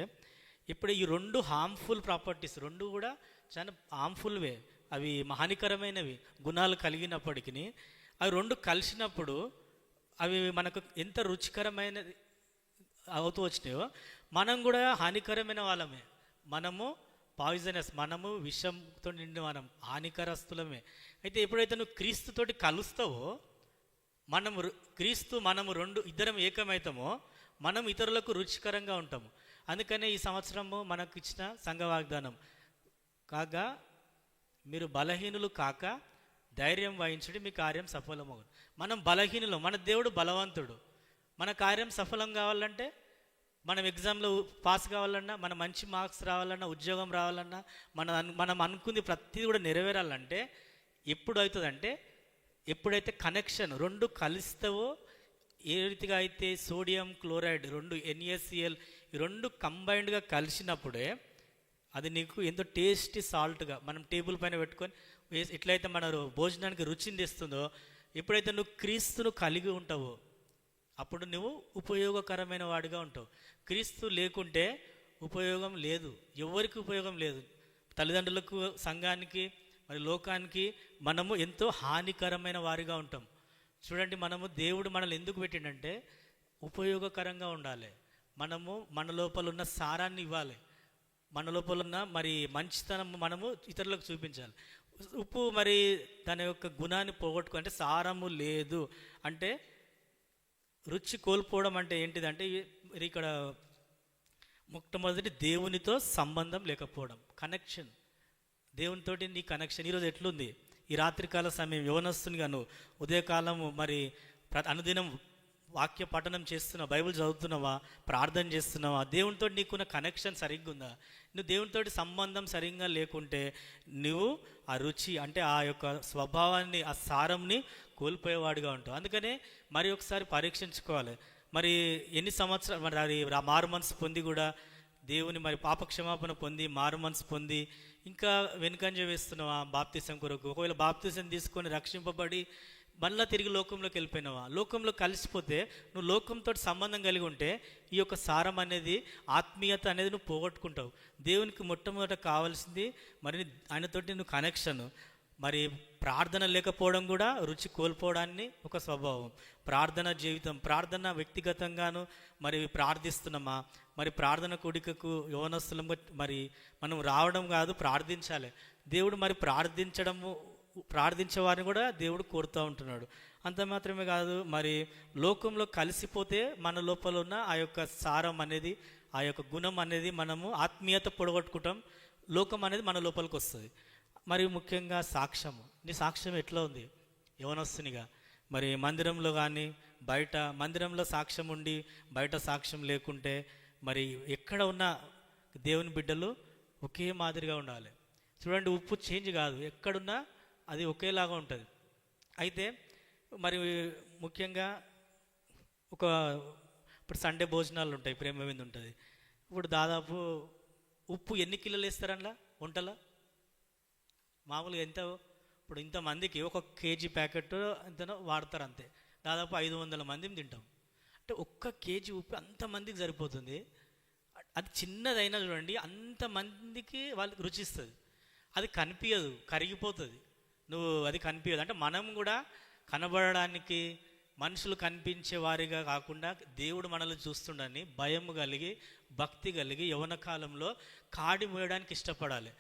ఇప్పుడు ఈ 2 హార్మ్ఫుల్ ప్రాపర్టీస్, 2 కూడా చాలా హార్మ్ఫుల్వే. అవి హానికరమైనవి గుణాలు కలిగినప్పటికీ అవి 2 కలిసినప్పుడు అవి మనకు ఎంత రుచికరమైనది అవుతూ వచ్చినాయో మనం కూడా హానికరమైన వాళ్ళమే. మనము పాయిజనస్, మనము విషంతో నిండి మనం హానికరస్తులమే. అయితే ఎప్పుడైతే నువ్వు క్రీస్తుతోటి కలుస్తావో, మనము 2 ఇద్దరం ఏకమవుతామో మనం ఇతరులకు రుచికరంగా ఉంటాము. అందుకనే ఈ సంవత్సరము మనకు ఇచ్చిన సంఘ వాగ్దానం కాగా మీరు బలహీనులు కాక ధైర్యం వహించడం మీ కార్యం సఫలమవును. మనం బలహీనులు, మన దేవుడు బలవంతుడు. మన కార్యం సఫలం కావాలంటే, మనం ఎగ్జామ్లో పాస్ కావాలన్నా, మన మంచి మార్క్స్ రావాలన్నా, ఉద్యోగం రావాలన్నా, మనం అనుకుంది ప్రతిదీ కూడా నెరవేరాలంటే ఎప్పుడు అవుతుందంటే ఎప్పుడైతే కనెక్షన్ 2 కలిస్తావో, ఏ రీతిగా అయితే సోడియం క్లోరైడ్ 2 NaCl ఈ 2 కంబైన్డ్గా కలిసినప్పుడే అది నీకు ఎంతో టేస్టీ సాల్ట్గా మనం టేబుల్ పైన పెట్టుకొని ఎట్లయితే మన భోజనానికి రుచిని తెస్తుందో, ఎప్పుడైతే నువ్వు క్రీస్తును కలిగి ఉంటావో అప్పుడు నువ్వు ఉపయోగకరమైన వాడిగా ఉంటావు. క్రీస్తు లేకుంటే ఉపయోగం లేదు, ఎవరికి ఉపయోగం లేదు. తల్లిదండ్రులకు, సంఘానికి, మరి లోకానికి మనము ఎంతో హానికరమైన వారిగా ఉంటాం. చూడండి, దేవుడు మనల్ని ఎందుకు పెట్టిండంటే ఉపయోగకరంగా ఉండాలి. మనము మన లోపల ఉన్న సారాన్ని ఇవ్వాలి, మన లోపల ఉన్న మరి మంచితనం మనము ఇతరులకు చూపించాలి. ఉప్పు మరి దాని యొక్క గుణాన్ని పోగొట్టుకుంటే సారము లేదు అంటే రుచి కోల్పోవడం అంటే ఏంటిదంటే ఇక్కడ మొట్టమొదటి దేవునితో సంబంధం లేకపోవడం, కనెక్షన్. దేవునితోటి నీ కనెక్షన్ ఈరోజు ఎట్లుంది? ఈ రాత్రికాల సమయం యవనస్తునిగా నువ్వు ఉదయకాలము మరి అనుదినం వాక్య పఠనం చేస్తున్నావా, బైబిల్ చదువుతున్నావా, ప్రార్థన చేస్తున్నావా, దేవునితో నీకున్న కనెక్షన్ సరిగ్గా ఉందా? నువ్వు దేవునితోటి సంబంధం సరిగ్గా లేకుంటే నువ్వు ఆ రుచి అంటే ఆ యొక్క స్వభావాన్ని, ఆ సారంని కోల్పోయేవాడిగా ఉంటావు. అందుకనే మరి ఒకసారి పరీక్షించుకోవాలి. మరి ఎన్ని సంవత్సరాలు మరి అది మారు మనసు పొంది కూడా దేవుని మరి పాపక్షమాపణ పొంది మారు మనసు పొంది ఇంకా వెనుకంజ వేస్తున్నావా బాప్తిసం కొరకు? ఒకవేళ బాప్తిసం తీసుకొని రక్షింపబడి మళ్ళీ తిరిగి లోకంలోకి వెళ్ళిపోయినావా? లోకంలో కలిసిపోతే నువ్వు లోకంతో సంబంధం కలిగి ఉంటే ఈ యొక్క సారం అనేది, ఆత్మీయత అనేది నువ్వు పోగొట్టుకుంటావు. దేవునికి మొట్టమొదట కావాల్సింది మరి ఆయనతోటి నువ్వు కనెక్షన్. మరి ప్రార్థన లేకపోవడం కూడా రుచి కోల్పోవడాన్ని ఒక స్వభావం. ప్రార్థన జీవితం, ప్రార్థన వ్యక్తిగతంగాను మరి ప్రార్థిస్తున్నామా? మరి ప్రార్థన కూడికకు యవనస్తులంగా మరి మనం రావడం కాదు, ప్రార్థించాలి. దేవుడు మరి ప్రార్థించే వారిని కూడా దేవుడు కోరుతూ ఉంటున్నాడు. అంత మాత్రమే కాదు, మరి లోకంలో కలిసిపోతే మన లోపల ఉన్న ఆ యొక్క సారం అనేది, ఆ యొక్క గుణం అనేది మనము ఆత్మీయత పొడగొట్టుకుంటాం. లోకం అనేది మన లోపలికి వస్తుంది. మరి ముఖ్యంగా సాక్ష్యము. నీ సాక్ష్యం ఎట్లా ఉంది యవనస్తునిగా? మరి మందిరంలో కానీ బయట, మందిరంలో సాక్ష్యం ఉండి బయట సాక్ష్యం లేకుంటే మరి ఎక్కడ ఉన్న దేవుని బిడ్డలు ఒకే మాదిరిగా ఉండాలి. చూడండి, ఉప్పు చేంజ్ కాదు, ఎక్కడున్నా అది ఒకేలాగా ఉంటుంది. అయితే మరి ముఖ్యంగా ఇప్పుడు సండే భోజనాలు ఉంటాయి, ప్రేమ విందు ఉంటుంది. ఇప్పుడు దాదాపు ఉప్పు ఎన్ని కిలోలు వేస్తారనలా వంటలో? మామూలుగా ఎంత, ఇప్పుడు ఇంతమందికి ఒక కేజీ ప్యాకెట్ ఎంతనో వాడతారు, అంతే. దాదాపు 500 మందిని తింటాం అంటే 1 కేజీ ఉప్పు అంతమందికి సరిపోతుంది. అది చిన్నదైనా చూడండి, అంతమందికి వాళ్ళకి రుచిస్తుంది. అది కనిపించదు, కరిగిపోతుంది. అది కనిపించదు అంటే మనం కూడా కనబడడానికి, మనుషులు కనిపించే వారిగా కాకుండా దేవుడు మనల్ని చూస్తుండని భయం కలిగి, భక్తి కలిగి యవ్వన కాలంలో కాడి మోయడానికి ఇష్టపడాలి.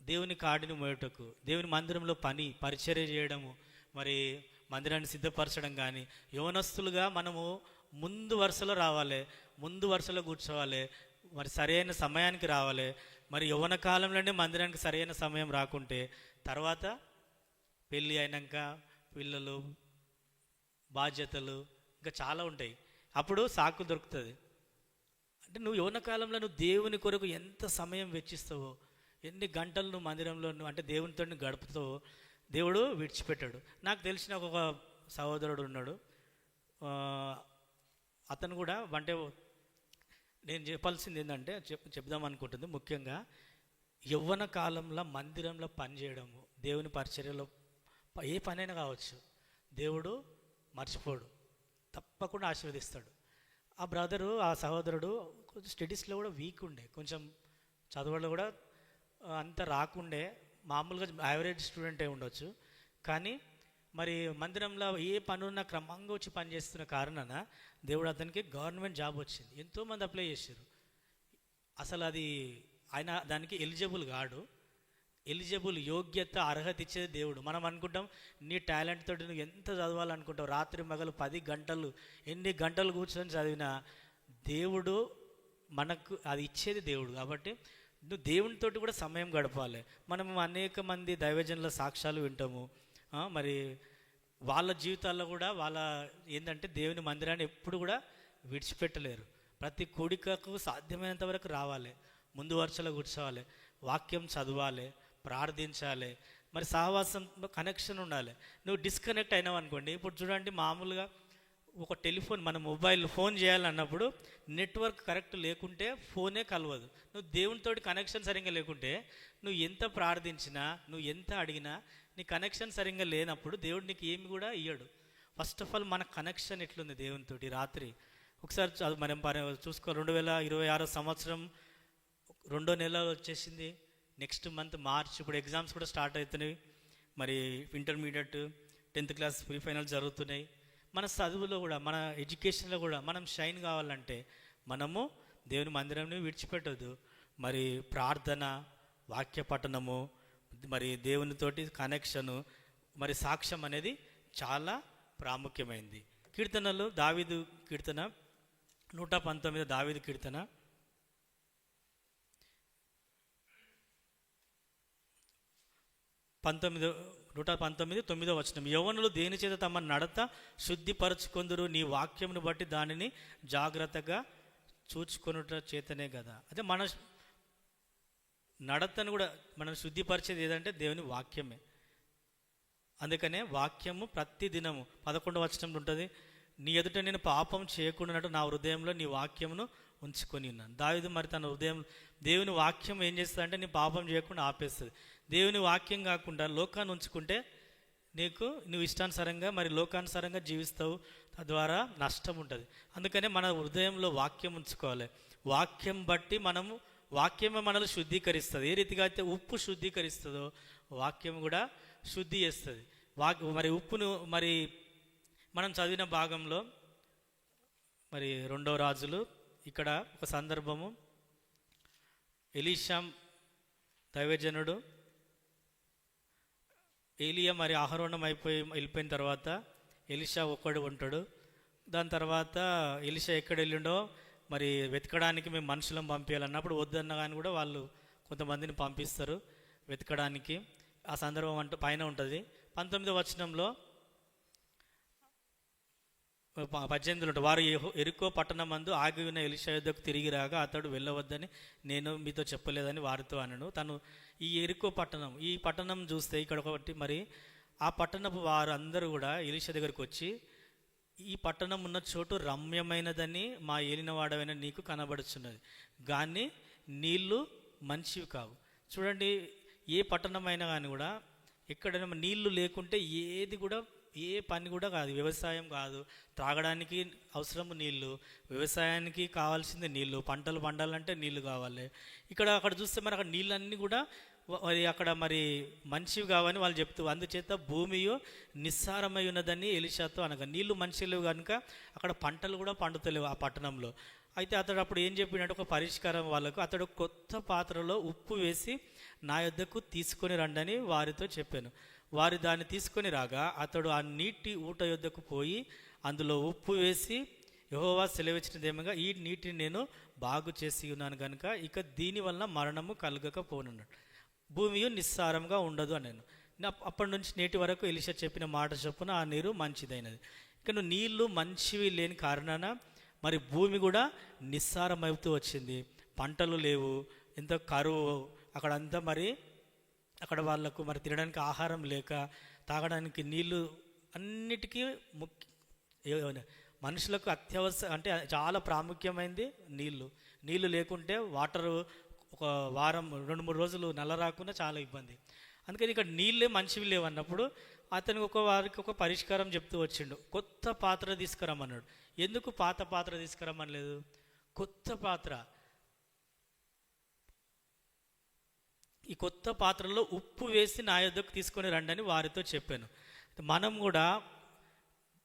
దేవుని కాడిని మోయటకు, దేవుని మందిరంలో పరిచర్య చేయడము, మరి మందిరాన్ని సిద్ధపరచడం కానీ, యవనస్తులుగా మనము ముందు వరుసలో రావాలి, ముందు వరుసలో కూర్చోవాలి, మరి సరైన సమయానికి రావాలి. మరి యవ్వన కాలంలోనే మందిరానికి సరైన సమయం రాకుంటే తర్వాత పెళ్ళి అయినాక పిల్లలు, బాధ్యతలు ఇంకా చాలా ఉంటాయి, అప్పుడు సాకు దొరుకుతుంది. అంటే నువ్వు యవ్వన కాలంలో నువ్వు దేవుని కొరకు ఎంత సమయం వెచ్చిస్తావో, ఎన్ని గంటలు నువ్వు మందిరంలో అంటే దేవునితో గడుపుతావో దేవుడు విడిచిపెట్టాడు. నాకు తెలిసిన ఒక సహోదరుడు ఉన్నాడు. అతను కూడా అంటే నేను చెప్పాల్సింది ఏంటంటే చెప్దాం అనుకుంటుంది, ముఖ్యంగా యవ్వన కాలంలో మందిరంలో పనిచేయడము, దేవుని పరిచర్యలో ఏ పనైనా కావచ్చు, దేవుడు మర్చిపోడు, తప్పకుండా ఆశీర్వదిస్తాడు. ఆ బ్రదరు, ఆ సహోదరుడు కొంచెం స్టడీస్లో కూడా వీక్ ఉండే, కొంచెం చదవడంలో కూడా అంత రాకుండే, మామూలుగా యావరేజ్ స్టూడెంటే ఉండొచ్చు. కానీ మరి మందిరంలో ఏ పనున్నా క్రమంగా వచ్చి పనిచేస్తున్న కారణాన దేవుడు అతనికి గవర్నమెంట్ జాబ్ వచ్చింది. ఎంతోమంది అప్లై చేశారు. అసలు అది ఆయన దానికి ఎలిజిబుల్ కాడు. ఎలిజిబుల్, యోగ్యత, అర్హత ఇచ్చేది దేవుడు. మనం అనుకుంటాం నీ టాలెంట్ తోటి నువ్వు ఎంత చదవాలనుకుంటావు, రాత్రి మగలు 10 గంటలు, ఎన్ని గంటలు కూర్చొని చదివినా దేవుడు మనకు అది ఇచ్చేది దేవుడు. కాబట్టి నువ్వు దేవునితోటి కూడా సమయం గడపాలి. మనం అనేక మంది దైవజనుల సాక్ష్యాలు వింటాము. మరి వాళ్ళ జీవితాల్లో కూడా వాళ్ళ ఏంటంటే దేవుని మందిరాన్ని ఎప్పుడు కూడా విడిచిపెట్టలేరు. ప్రతి కూడికకు సాధ్యమైనంత వరకు రావాలి, ముందు వరుసలో కూర్చోవాలి, వాక్యం చదవాలి, ప్రార్థించాలి, మరి సహవాసం కనెక్షన్ ఉండాలి. నువ్వు డిస్కనెక్ట్ అయినావు అనుకోండి, ఇప్పుడు చూడండి, మామూలుగా ఒక టెలిఫోన్, మన మొబైల్ ఫోన్ చేయాలన్నప్పుడు నెట్వర్క్ కరెక్ట్ లేకుంటే ఫోనే కలవదు. నువ్వు దేవునితోటి కనెక్షన్ సరిగ్గా లేకుంటే నువ్వు ఎంత ప్రార్థించినా, నువ్వు ఎంత అడిగినా, నీ కనెక్షన్ సరిగ్గా లేనప్పుడు దేవుడు నీకు ఏమి కూడా ఇయ్యడు. ఫస్ట్ ఆఫ్ ఆల్ మన కనెక్షన్ ఎట్లుంది దేవునితోటి? రాత్రి ఒకసారి మనం చూసుకో, 2026 సంవత్సరం 2వ నెల వచ్చేసింది. నెక్స్ట్ మంత్ మార్చ్, ఇప్పుడు ఎగ్జామ్స్ కూడా స్టార్ట్ అవుతున్నాయి. మరి intermediate, 10th class pre final జరుగుతున్నాయి. మన చదువులో కూడా, మన ఎడ్యుకేషన్లో కూడా మనం షైన్ కావాలంటే మనము దేవుని మందిరాన్ని విడిచిపెట్టద్దు. మరి ప్రార్థన, వాక్య పఠనము, మరి దేవునితోటి కనెక్షను, మరి సాక్ష్యం అనేది చాలా ప్రాముఖ్యమైనది. కీర్తనలు, దావీదు కీర్తన 119, దావీదు కీర్తన 19 119, 9వ వచనం. యవ్వనులు దేని చేత తమ నడత శుద్ధిపరచుకొందురు, నీ వాక్యమును బట్టి దానిని జాగ్రత్తగా చూచుకొనుట చేతనే కదా. అదే మన నడతను కూడా మనం శుద్ధిపరిచేది ఏదంటే దేవుని వాక్యమే. అందుకనే వాక్యము ప్రతి దినము 11వ వచనంలో ఉంటుంది, నీ ఎదుట నేను పాపం చేయకుండా నా హృదయంలో నీ వాక్యమును ఉంచుకొని ఉన్నాను. దావీదు మరి తన హృదయం దేవుని వాక్యం ఏం చేస్తుంది అంటే నీ పాపం చేయకుండా ఆపేస్తుంది. దేవుని వాక్యం కాకుండా లోకాన్ని ఉంచుకుంటే నువ్వు ఇష్టానుసారంగా మరి లోకానుసారంగా జీవిస్తావు, తద్వారా నష్టం ఉంటుంది. అందుకనే మన హృదయంలో వాక్యం ఉంచుకోవాలి. వాక్యం బట్టి వాక్యమే మనల్ని శుద్ధీకరిస్తుంది. ఏ రీతిగా అయితే ఉప్పు శుద్ధీకరిస్తుందో వాక్యం కూడా శుద్ధి చేస్తుంది. మరి ఉప్పును మరి మనం చదివిన భాగంలో మరి 2వ రాజులు ఇక్కడ ఒక సందర్భము, ఎలీషా దైవజనుడు ఏలియా మరి ఆహరోణం వెళ్ళిపోయిన తర్వాత ఎలీషా ఒక్కడు ఉంటాడు. దాని తర్వాత ఎలీషా ఎక్కడ వెళ్ళిండో మరి వెతకడానికి మేము మనుషులను పంపించాలన్నప్పుడు వద్దన్న కానీ కూడా వాళ్ళు కొంతమందిని పంపిస్తారు వెతకడానికి. ఆ సందర్భం అంటూ పైన ఉంటుంది. 19వ వచనంలో 18 ఉంటుంది, వారు ఎరుకో పట్టణమందు ఆగి ఉన్న ఎలీషా యుద్ధకు తిరిగి రాగా అతడు వెళ్ళవద్దని నేను మీతో చెప్పలేదని వారితో అనను. తను ఈ ఎరుకో పట్టణం, ఈ పట్టణం చూస్తే ఇక్కడ ఒకటి మరి ఆ పట్టణపు వారు అందరూ కూడా ఎలీషా దగ్గరికి వచ్చి, ఈ పట్టణం ఉన్న చోటు రమ్యమైనదని మా ఏలినవాడవైన నీకు కనబడుచున్నది, కానీ నీళ్లు మంచివి కావు. చూడండి, ఏ పట్టణమైనా కానీ కూడా ఎక్కడైనా నీళ్లు లేకుంటే ఏది కూడా ఏ పని కూడా కాదు. వ్యవసాయం కాదు, త్రాగడానికి అవసరము నీళ్లు, వ్యవసాయానికి కావాల్సింది నీళ్లు, పంటలు పండాలంటే నీళ్లు కావాలి. అక్కడ చూస్తే మరి అక్కడ నీళ్ళన్నీ కూడా మరి అక్కడ మరి మంచివి కావని వాళ్ళు చెప్తూ, అందుచేత భూమియు నిస్సారమై ఉన్నదని ఎలీషాతో అనగా నీళ్లు మంచిలేవు కనుక అక్కడ పంటలు కూడా పండుతలేవు ఆ పట్టణంలో. అయితే అతడు అప్పుడు ఏం చెప్పినట్టు ఒక పరిష్కారం వాళ్ళకు, అతడు కొత్త పాత్రలో ఉప్పు వేసి నా యొద్దకు తీసుకొని రండని వారితో చెప్పాను. వారు దాన్ని తీసుకొని రాగా అతడు ఆ నీటి ఊట యొద్దకు పోయి అందులో ఉప్పు వేసి, యెహోవా సెలవిచ్చినదేమగా ఈ నీటిని నేను బాగు చేసి ఉన్నాను కనుక ఇక దీనివల్ల మరణము కలగకపోనున్నాడు, భూమియు నిస్సారంగా ఉండదు అన్నాను. అప్పటి నుంచి నేటి వరకు ఎలీషా చెప్పిన మాట చొప్పున ఆ నీరు మంచిదైనది. ఇక నీళ్లు మంచివి లేని కారణాన మరి భూమి కూడా నిస్సారమవుతూ వచ్చింది. పంటలు లేవు, ఎంత కరువు, అక్కడంతా మరి అక్కడ వాళ్ళకు మరి తినడానికి ఆహారం లేక, తాగడానికి నీళ్లు, అన్నిటికీ మనుషులకు అత్యవసర అంటే చాలా ప్రాముఖ్యమైనది నీళ్లు లేకుంటే వాటరు ఒక వారం 2-3 రోజులు నల్ల రాకుండా చాలా ఇబ్బంది. అందుకని ఇక్కడ నీళ్ళే మంచివి లేవు అన్నప్పుడు అతనికి వారికి ఒక పరిష్కారం చెప్తూ వచ్చిండు, కొత్త పాత్ర తీసుకురమ్మన్నాడు. ఎందుకు పాత పాత్ర తీసుకురమ్మనలేదు? కొత్త పాత్ర, ఈ కొత్త పాత్రలో ఉప్పు వేసి నా యొద్దకు తీసుకొని రండి అని వారితో చెప్పాను. మనం కూడా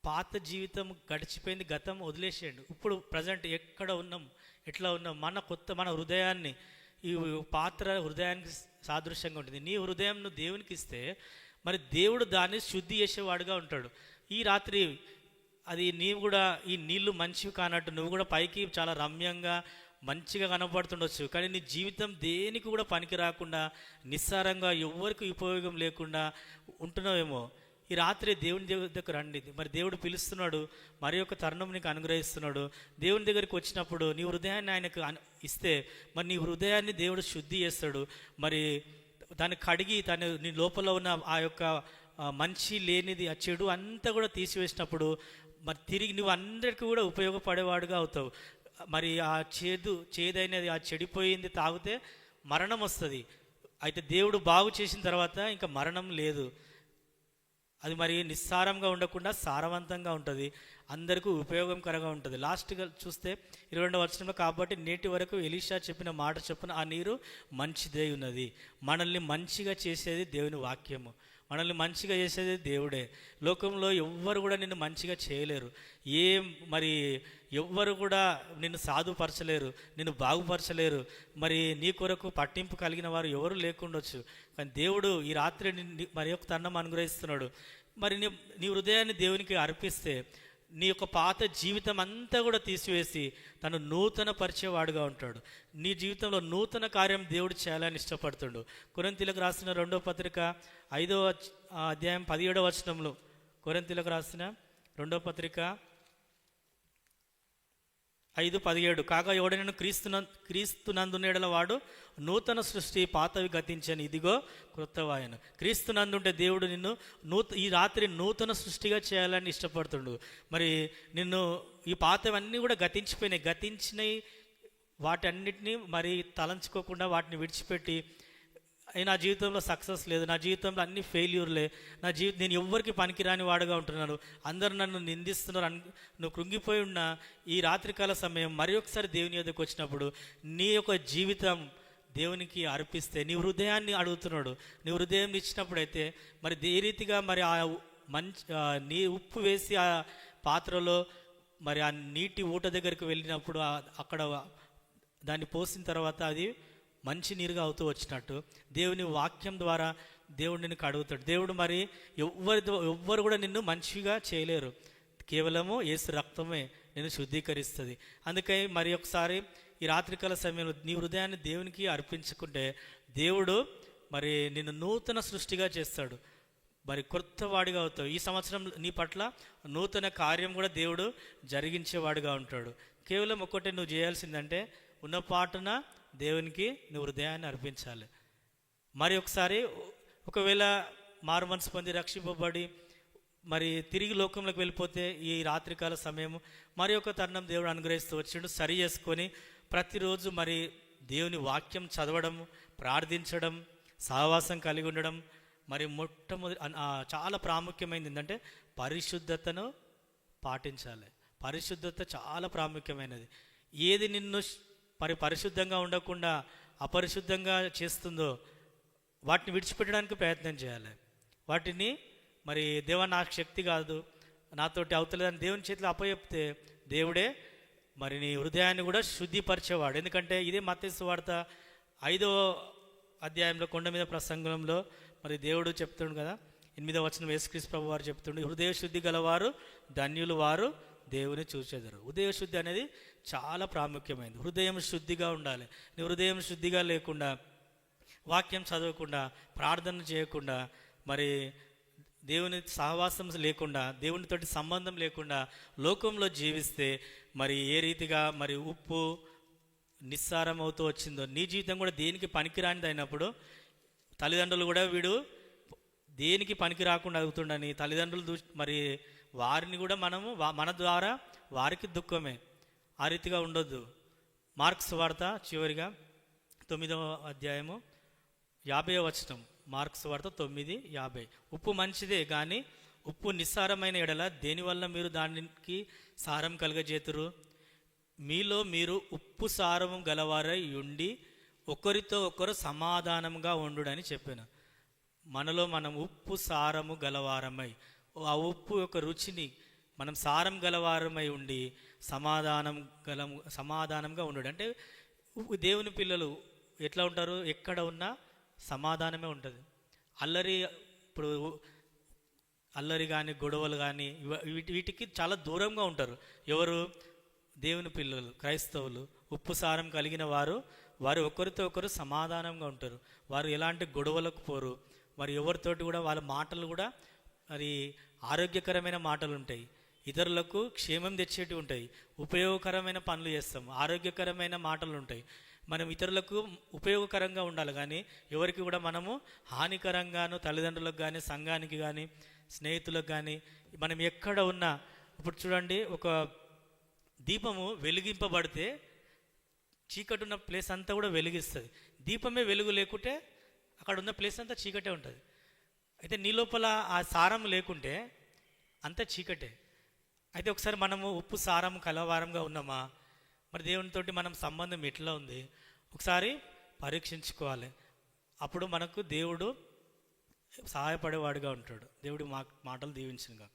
పాత జీవితం గడిచిపోయింది, గతం వదిలేసేయండి. ఇప్పుడు ప్రజెంట్ ఎక్కడ ఉన్నాం, ఎట్లా ఉన్నాం, మన హృదయాన్ని, ఈ పాత్ర హృదయానికి సాదృశ్యంగా ఉంటుంది. నీ హృదయం నువ్వు దేవునికి ఇస్తే మరి దేవుడు దాన్ని శుద్ధి చేసేవాడుగా ఉంటాడు. ఈ రాత్రి అది నీవు కూడా ఈ నీళ్లు మంచివి కానట్టు నువ్వు కూడా పైకి చాలా రమ్యంగా మంచిగా కనపడుతుండొచ్చు, కానీ నీ జీవితం దేనికి కూడా పనికి రాకుండా నిస్సారంగా ఎవ్వరికి ఉపయోగం లేకుండా ఉంటున్నావేమో. ఈ రాత్రి దేవుని దగ్గర రండి. మరి దేవుడు పిలుస్తున్నాడు, మరి ఒక తరుణం నీకు అనుగ్రహిస్తున్నాడు. దేవుని దగ్గరికి వచ్చినప్పుడు నీ హృదయాన్ని ఆయనకు ఇస్తే మరి నీ హృదయాన్ని దేవుడు శుద్ధి చేస్తాడు. మరి దాన్ని కడిగి నీ లోపల ఉన్న ఆ యొక్క మంచి లేనిది, ఆ చెడు అంతా కూడా తీసివేసినప్పుడు మరి తిరిగి నువ్వు అందరికీ కూడా ఉపయోగపడేవాడుగా అవుతావు. మరి ఆ చేదైనది, ఆ చెడిపోయింది తాగితే మరణం వస్తుంది. అయితే దేవుడు బాగు చేసిన తర్వాత ఇంకా మరణం లేదు. అది మరి నిస్సారంగా ఉండకుండా సారవంతంగా ఉంటుంది, అందరికీ ఉపయోగకరంగా ఉంటుంది. లాస్ట్గా చూస్తే 22వ వచనంలో, కాబట్టి నేటి వరకు ఎలీషా చెప్పిన మాట చొప్పున ఆ నీరు మంచిదై ఉన్నది. మనల్ని మంచిగా చేసేది దేవుని వాక్యము, మనల్ని మంచిగా చేసేది దేవుడే. లోకంలో ఎవ్వరు కూడా నిన్ను మంచిగా చేయలేరు, మరి ఎవ్వరు కూడా నిన్ను సాధుపరచలేరు, నిన్ను బాగుపరచలేరు. మరి నీ కొరకు పట్టింపు కలిగిన వారు ఎవరు లేకుండొచ్చు, కానీ దేవుడు ఈ రాత్రి మరి ఒక తరుణం అనుగ్రహిస్తున్నాడు. మరి నీ హృదయాన్ని దేవునికి అర్పిస్తే నీ యొక్క పాత జీవితం అంతా కూడా తీసివేసి తను నూతన పరిచేవాడుగా ఉంటాడు. నీ జీవితంలో నూతన కార్యం దేవుడు చేయాలని ఇష్టపడుతుండు. కొరింథీయులకు రాసిన 2వ పత్రిక 5వ అధ్యాయం 17వ వచనంలో, కొరింథీయులకు రాసిన 2వ పత్రిక 5:17, కాగా ఎవడైనా క్రీస్తునందుండెడల వాడు నూతన సృష్టి, పాతవి గతించని, ఇదిగో క్రొత్తవాయను. క్రీస్తునందుంటే దేవుడు నిన్ను ఈ రాత్రి నూతన సృష్టిగా చేయాలని ఇష్టపడుతుండు. మరి నిన్ను ఈ పాతవన్నీ కూడా గతించినాయి వాటన్నిటినీ మరి తలంచుకోకుండా వాటిని విడిచిపెట్టి, నా జీవితంలో సక్సెస్ లేదు, నా జీవితంలో అన్ని ఫెయిల్యూర్లే, నేను ఎవ్వరికి పనికిరాని వాడుగా ఉంటున్నాను, అందరూ నన్ను నిందిస్తున్నారు నువ్వు కృంగిపోయి ఉన్న ఈ రాత్రికాల సమయం మరి ఒకసారి దేవుని యొద్దకు వచ్చినప్పుడు నీ యొక్క జీవితం దేవునికి అర్పిస్తే, నీ హృదయాన్ని అడుగుతున్నాడు. నీ హృదయం ఇచ్చినప్పుడైతే మరి ఏ రీతిగా మరి ఆ నీ ఉప్పు వేసి ఆ పాత్రలో మరి ఆ నీటి ఊట దగ్గరికి వెళ్ళినప్పుడు అక్కడ దాన్ని పోసిన తర్వాత అది మంచి నీరుగా అవుతూ వచ్చినట్టు దేవుని వాక్యం ద్వారా దేవుడు నిన్ను కడుగుతాడు. దేవుడు మరి ఎవ్వరు కూడా నిన్ను మంచిగా చేయలేరు, కేవలము యేసు రక్తమే నిన్ను శుద్ధీకరిస్తుంది. అందుకై మరి ఒకసారి ఈ రాత్రికాల సమయంలో నీ హృదయాన్ని దేవునికి అర్పించుకుంటే దేవుడు మరి నిన్ను నూతన సృష్టిగా చేస్తాడు, మరి కొత్తవాడిగా అవుతావు. ఈ సంవత్సరం నీ పట్ల నూతన కార్యం కూడా దేవుడు జరిగించేవాడుగా ఉంటాడు. కేవలం ఒక్కటే నువ్వు చేయాల్సిందంటే ఉన్న పాటున దేవునికి నువ్వు హృదయాన్ని అర్పించాలి. మరి ఒకసారి ఒకవేళ మారు మనసు పొంది రక్షింపబడి మరి తిరిగి లోకంలోకి వెళ్ళిపోతే ఈ రాత్రికాల సమయం మరి ఒక తరుణం దేవుడు అనుగ్రహిస్తూ వచ్చిండు. సరి చేసుకొని ప్రతిరోజు మరి దేవుని వాక్యం చదవడం, ప్రార్థించడం, సహవాసం కలిగి ఉండడం, మరి మొట్టమొదటి చాలా ప్రాముఖ్యమైనది ఏంటంటే పరిశుద్ధతను పాటించాలి. పరిశుద్ధత చాలా ప్రాముఖ్యమైనది. ఏది నిన్ను పరిశుద్ధంగా ఉండకుండా అపరిశుద్ధంగా చేస్తుందో వాటిని విడిచిపెట్టడానికి ప్రయత్నం చేయాలి. వాటిని మరి దేవా నాకు శక్తి కాదు, నాతోటి అవుతలేదని దేవుని చేతిలో అప్పచెప్తే దేవుడే మరి నీ హృదయాన్ని కూడా శుద్ధిపరిచేవాడు. ఎందుకంటే ఇదే మత్తయి సువార్త 5వ అధ్యాయంలో కొండ మీద ప్రసంగంలో మరి దేవుడు చెప్తుండు కదా, 8వ వచనం యేసుక్రీస్తు ప్రభు వారు చెప్తుండు, హృదయ శుద్ధి గలవారు ధన్యులు, వారు దేవుని చూచెదరు. హృదయ శుద్ధి అనేది చాలా ప్రాముఖ్యమైనది. హృదయం శుద్ధిగా ఉండాలి. నీ హృదయం శుద్ధిగా లేకుండా, వాక్యం చదవకుండా, ప్రార్థన చేయకుండా, మరి దేవుని సహవాసం లేకుండా, దేవునితోటి సంబంధం లేకుండా లోకంలో జీవిస్తే మరి ఏ రీతిగా మరి ఉప్పు నిస్సారం అవుతూ వచ్చిందో నీ జీవితం కూడా దేనికి పనికిరానిది అయినప్పుడు తల్లిదండ్రులు కూడా వీడు దేనికి పనికి రాకుండా అవుతుండని తల్లిదండ్రులు మరి వారిని కూడా మనము మన ద్వారా వారికి దుఃఖమే. ఆ రీతిగా ఉండొద్దు. మార్క్స్ వార్త చివరిగా 9వ అధ్యాయము 50వ వచనం, మార్క్స్ వార్త 9:50. ఉప్పు మంచిదే కానీ ఉప్పు నిస్సారమైన ఎడల దేనివల్ల మీరు దానికి సారం కలగజేతురు? మీలో మీరు ఉప్పు సారము గలవారై ఉండి ఒకరితో ఒకరు సమాధానంగా ఉండుడని చెప్పాను. మనలో మనం ఉప్పు సారము గలవారమై ఆ ఉప్పు యొక్క రుచిని మనం సారం గలవారమై ఉండి సమాధానంగా ఉండడు. అంటే దేవుని పిల్లలు ఎట్లా ఉంటారు? ఎక్కడ ఉన్నా సమాధానమే ఉంటుంది. అల్లరి కానీ గొడవలు కానీ వీటికి చాలా దూరంగా ఉంటారు. ఎవరు? దేవుని పిల్లలు, క్రైస్తవులు. ఉప్పు సారం కలిగిన వారు ఒకరితో ఒకరు సమాధానంగా ఉంటారు. వారు ఎలాంటి గొడవలకు పోరు. మరి ఎవరితోటి కూడా వాళ్ళ మాటలు కూడా మరి ఆరోగ్యకరమైన మాటలు ఉంటాయి, ఇతరులకు క్షేమం తెచ్చేటివి ఉంటాయి, ఉపయోగకరమైన పనులు చేస్తాం, ఆరోగ్యకరమైన మాటలు ఉంటాయి. మనం ఇతరులకు ఉపయోగకరంగా ఉండాలి కానీ ఎవరికి కూడా మనము హానికరంగాను, తల్లిదండ్రులకు కానీ, సంఘానికి కానీ, స్నేహితులకు కానీ, మనం ఎక్కడ ఉన్నా. ఇప్పుడు చూడండి, ఒక దీపము వెలిగింపబడితే చీకటి ఉన్న ప్లేస్ అంతా కూడా వెలిగిస్తుంది. దీపమే వెలుగు లేకుంటే అక్కడ ఉన్న ప్లేస్ అంతా చీకటే ఉంటుంది. అయితే నీ లోపల ఆ సారం లేకుంటే అంతా చీకటే. అయితే ఒకసారి మనము ఉప్పు సారం కలవారంగా ఉన్నామా? మరి దేవునితోటి మనం సంబంధం ఎట్లా ఉంది ఒకసారి పరీక్షించుకోవాలి. అప్పుడు మనకు దేవుడు సహాయపడేవాడుగా ఉంటాడు. దేవుడి మాటలు దీవించునుగా.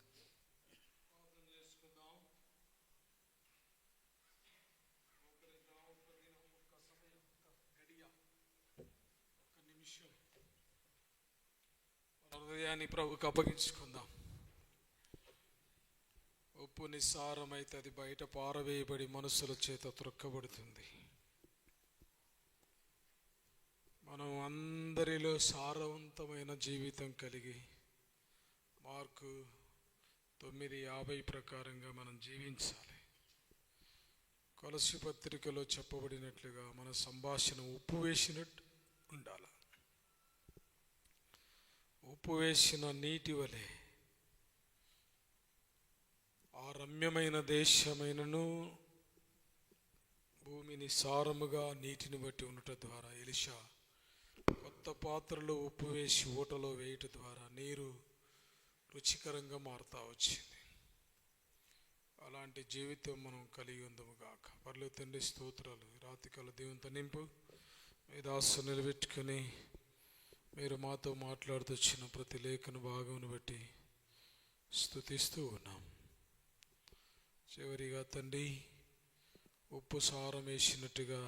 హృదయాన్ని ప్రభుకి అప్పగించుకుందాం. ఉప్పు నిస్సారమైతే అది బయట పారవేయబడి మనుషుల చేత త్రొక్కబడుతుంది. మనం అందరిలో సారవంతమైన జీవితం కలిగి మార్కు 9:50 ప్రకారంగా మనం జీవించాలి. కొలస్సీ పత్రికలో చెప్పబడినట్లుగా మన సంభాషణ ఉప్పు వేసినట్టు ఉండాలి. ఉప్పు వేసిన నీటి వలె ఆ రమ్యమైన దేశమైనను భూమిని సారముగా నీటిని బట్టి ఉండటం ద్వారా ఎలీషా కొత్త పాత్రలో ఉప్పు వేసి ఊటలో వేయటం ద్వారా నీరు రుచికరంగా మారుతా వచ్చింది. అలాంటి జీవితం మనం కలిగి ఉందము గాక. పరలోక తండ్రి స్తోత్రాలు. రాత్రికాల దేవునితో నింపు మీ దాసు నిలబెట్టుకుని మీరు మాతో మాట్లాడుతూ వచ్చిన ప్రతి లేఖన భాగమును బట్టి స్తుతిస్తూ ఉన్నాం. చివరిగా తండ్రి ఉప్పు సారం వేసినట్టుగా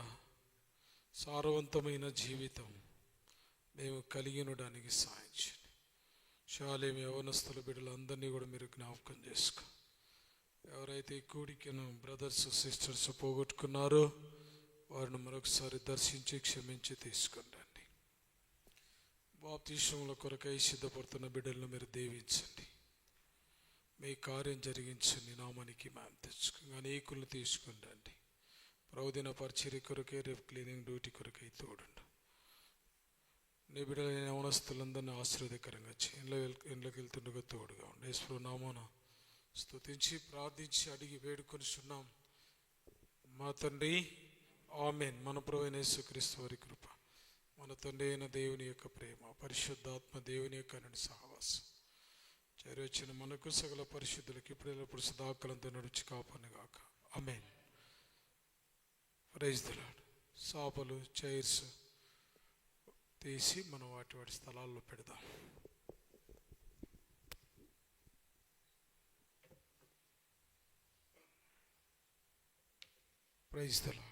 సారవంతమైన జీవితం మేము కలిగి ఉండడానికి సాయం చేయండి. శాలేం యవనస్తుల బిడ్డలందరినీ కూడా మీరు జ్ఞాపకం చేసుకో. ఎవరైతే ఈ కూడికను బ్రదర్స్ సిస్టర్స్ పోగొట్టుకున్నారో వారిని మరొకసారి దర్శించి క్షమించి తీసుకురండి. బాప్తిస్మముల కొరకై సిద్ధపడుతున్న బిడ్డలను మీరు దీవించండి. మీ కార్యం జరిగించండి. నామానికి మేము తెచ్చుకుని అనేకులను తీసుకుని రండి. ప్రవదిన పరిచర్య కొరకే, రేపు క్లీనింగ్ డ్యూటీ కొరకై తోడండి. నీ బిడ్డలైన యవనస్తులందరినీ ఆశీర్వాదకరంగా ఇంట్లోకి వెళ్తుండగా తోడుగా ఉండి యేసు నామమున స్తుతించి ప్రార్థించి అడిగి వేడుకొనిచున్నాం మా తండ్రి, ఆమేన్. మన ప్రభువైన యేసుక్రీస్తు వారి కృప, మన తండ్రి అయిన దేవుని యొక్క ప్రేమ, పరిశుద్ధాత్మ దేవుని యొక్క అన్ని సహవాసం చేరొచ్చిన మనకు సకల పరిశుద్ధులకు ఇప్పుడు సదాకాలంతో నడిచి కాపాను గాక. ఆమేన్. Praise the lord. సాపలు చైర్స్ తీసి మనం వాటి స్థలాల్లో పెడదాం. Praise the lord.